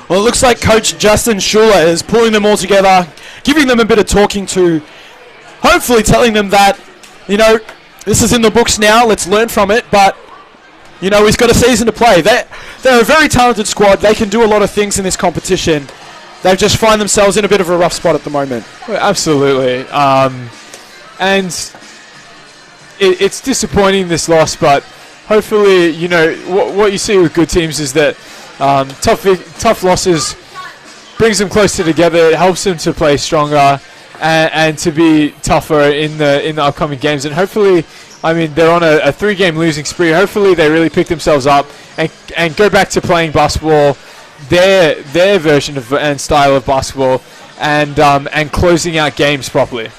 Well, it looks like Coach Justin Schuler is pulling them all together, giving them a bit of talking to, hopefully telling them that, this is in the books now, let's learn from it, but, he's got a season to play. They're a very talented squad. They can do a lot of things in this competition. They just find themselves in a bit of a rough spot at the moment. Well, absolutely. And it's disappointing, this loss, but hopefully, what you see with good teams is that tough losses brings them closer together. It helps them to play stronger and to be tougher in the upcoming games. And hopefully, I mean, they're on a 3-game losing spree. Hopefully, they really pick themselves up and go back to playing basketball, their version of and style of basketball, and closing out games properly.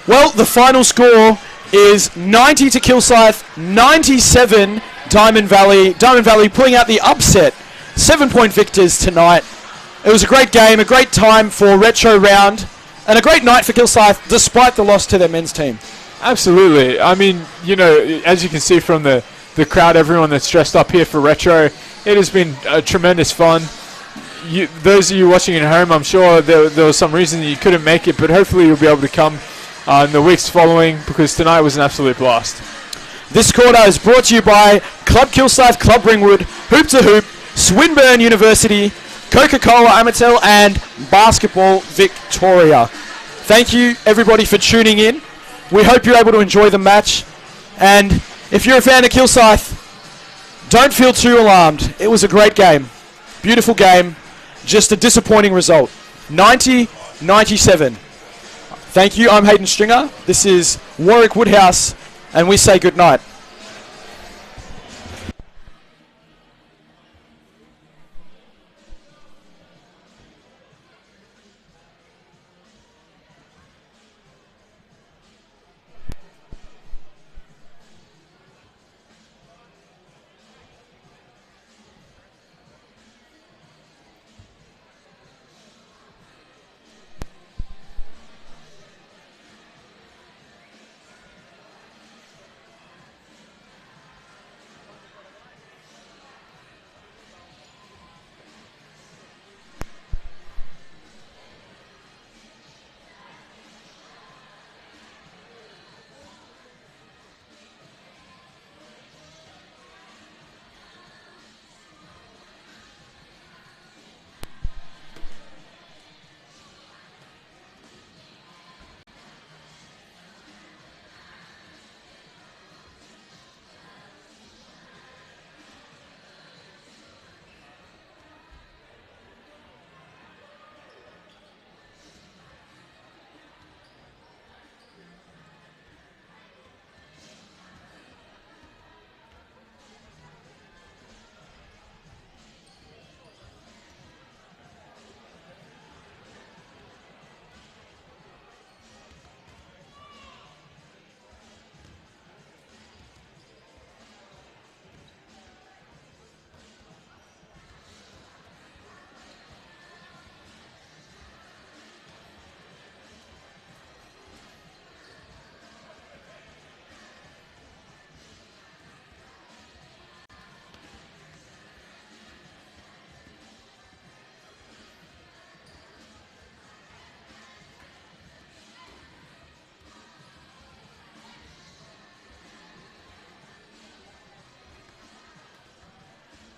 Well, the final score is 90 to Kilsyth, 97 Diamond Valley. Diamond Valley pulling out the upset. 7-point victors tonight. It was a great game, a great time for Retro Round, and a great night for Kilsyth despite the loss to their men's team. Absolutely. I mean, you know, as you can see from the crowd, everyone that's dressed up here for Retro, it has been tremendous fun. Those of you watching at home, I'm sure there was some reason that you couldn't make it, but hopefully you'll be able to come in the weeks following, because tonight was an absolute blast. This quarter is brought to you by Club Kilsyth, Club Ringwood, Hoop to Hoop, Swinburne University, Coca-Cola Amatil, and Basketball Victoria. Thank you, everybody, for tuning in. We hope you're able to enjoy the match. And if you're a fan of Kilsyth, don't feel too alarmed. It was a great game. Beautiful game. Just a disappointing result. 90-97. Thank you. I'm Hayden Stringer. This is Warwick Woodhouse, and we say good night.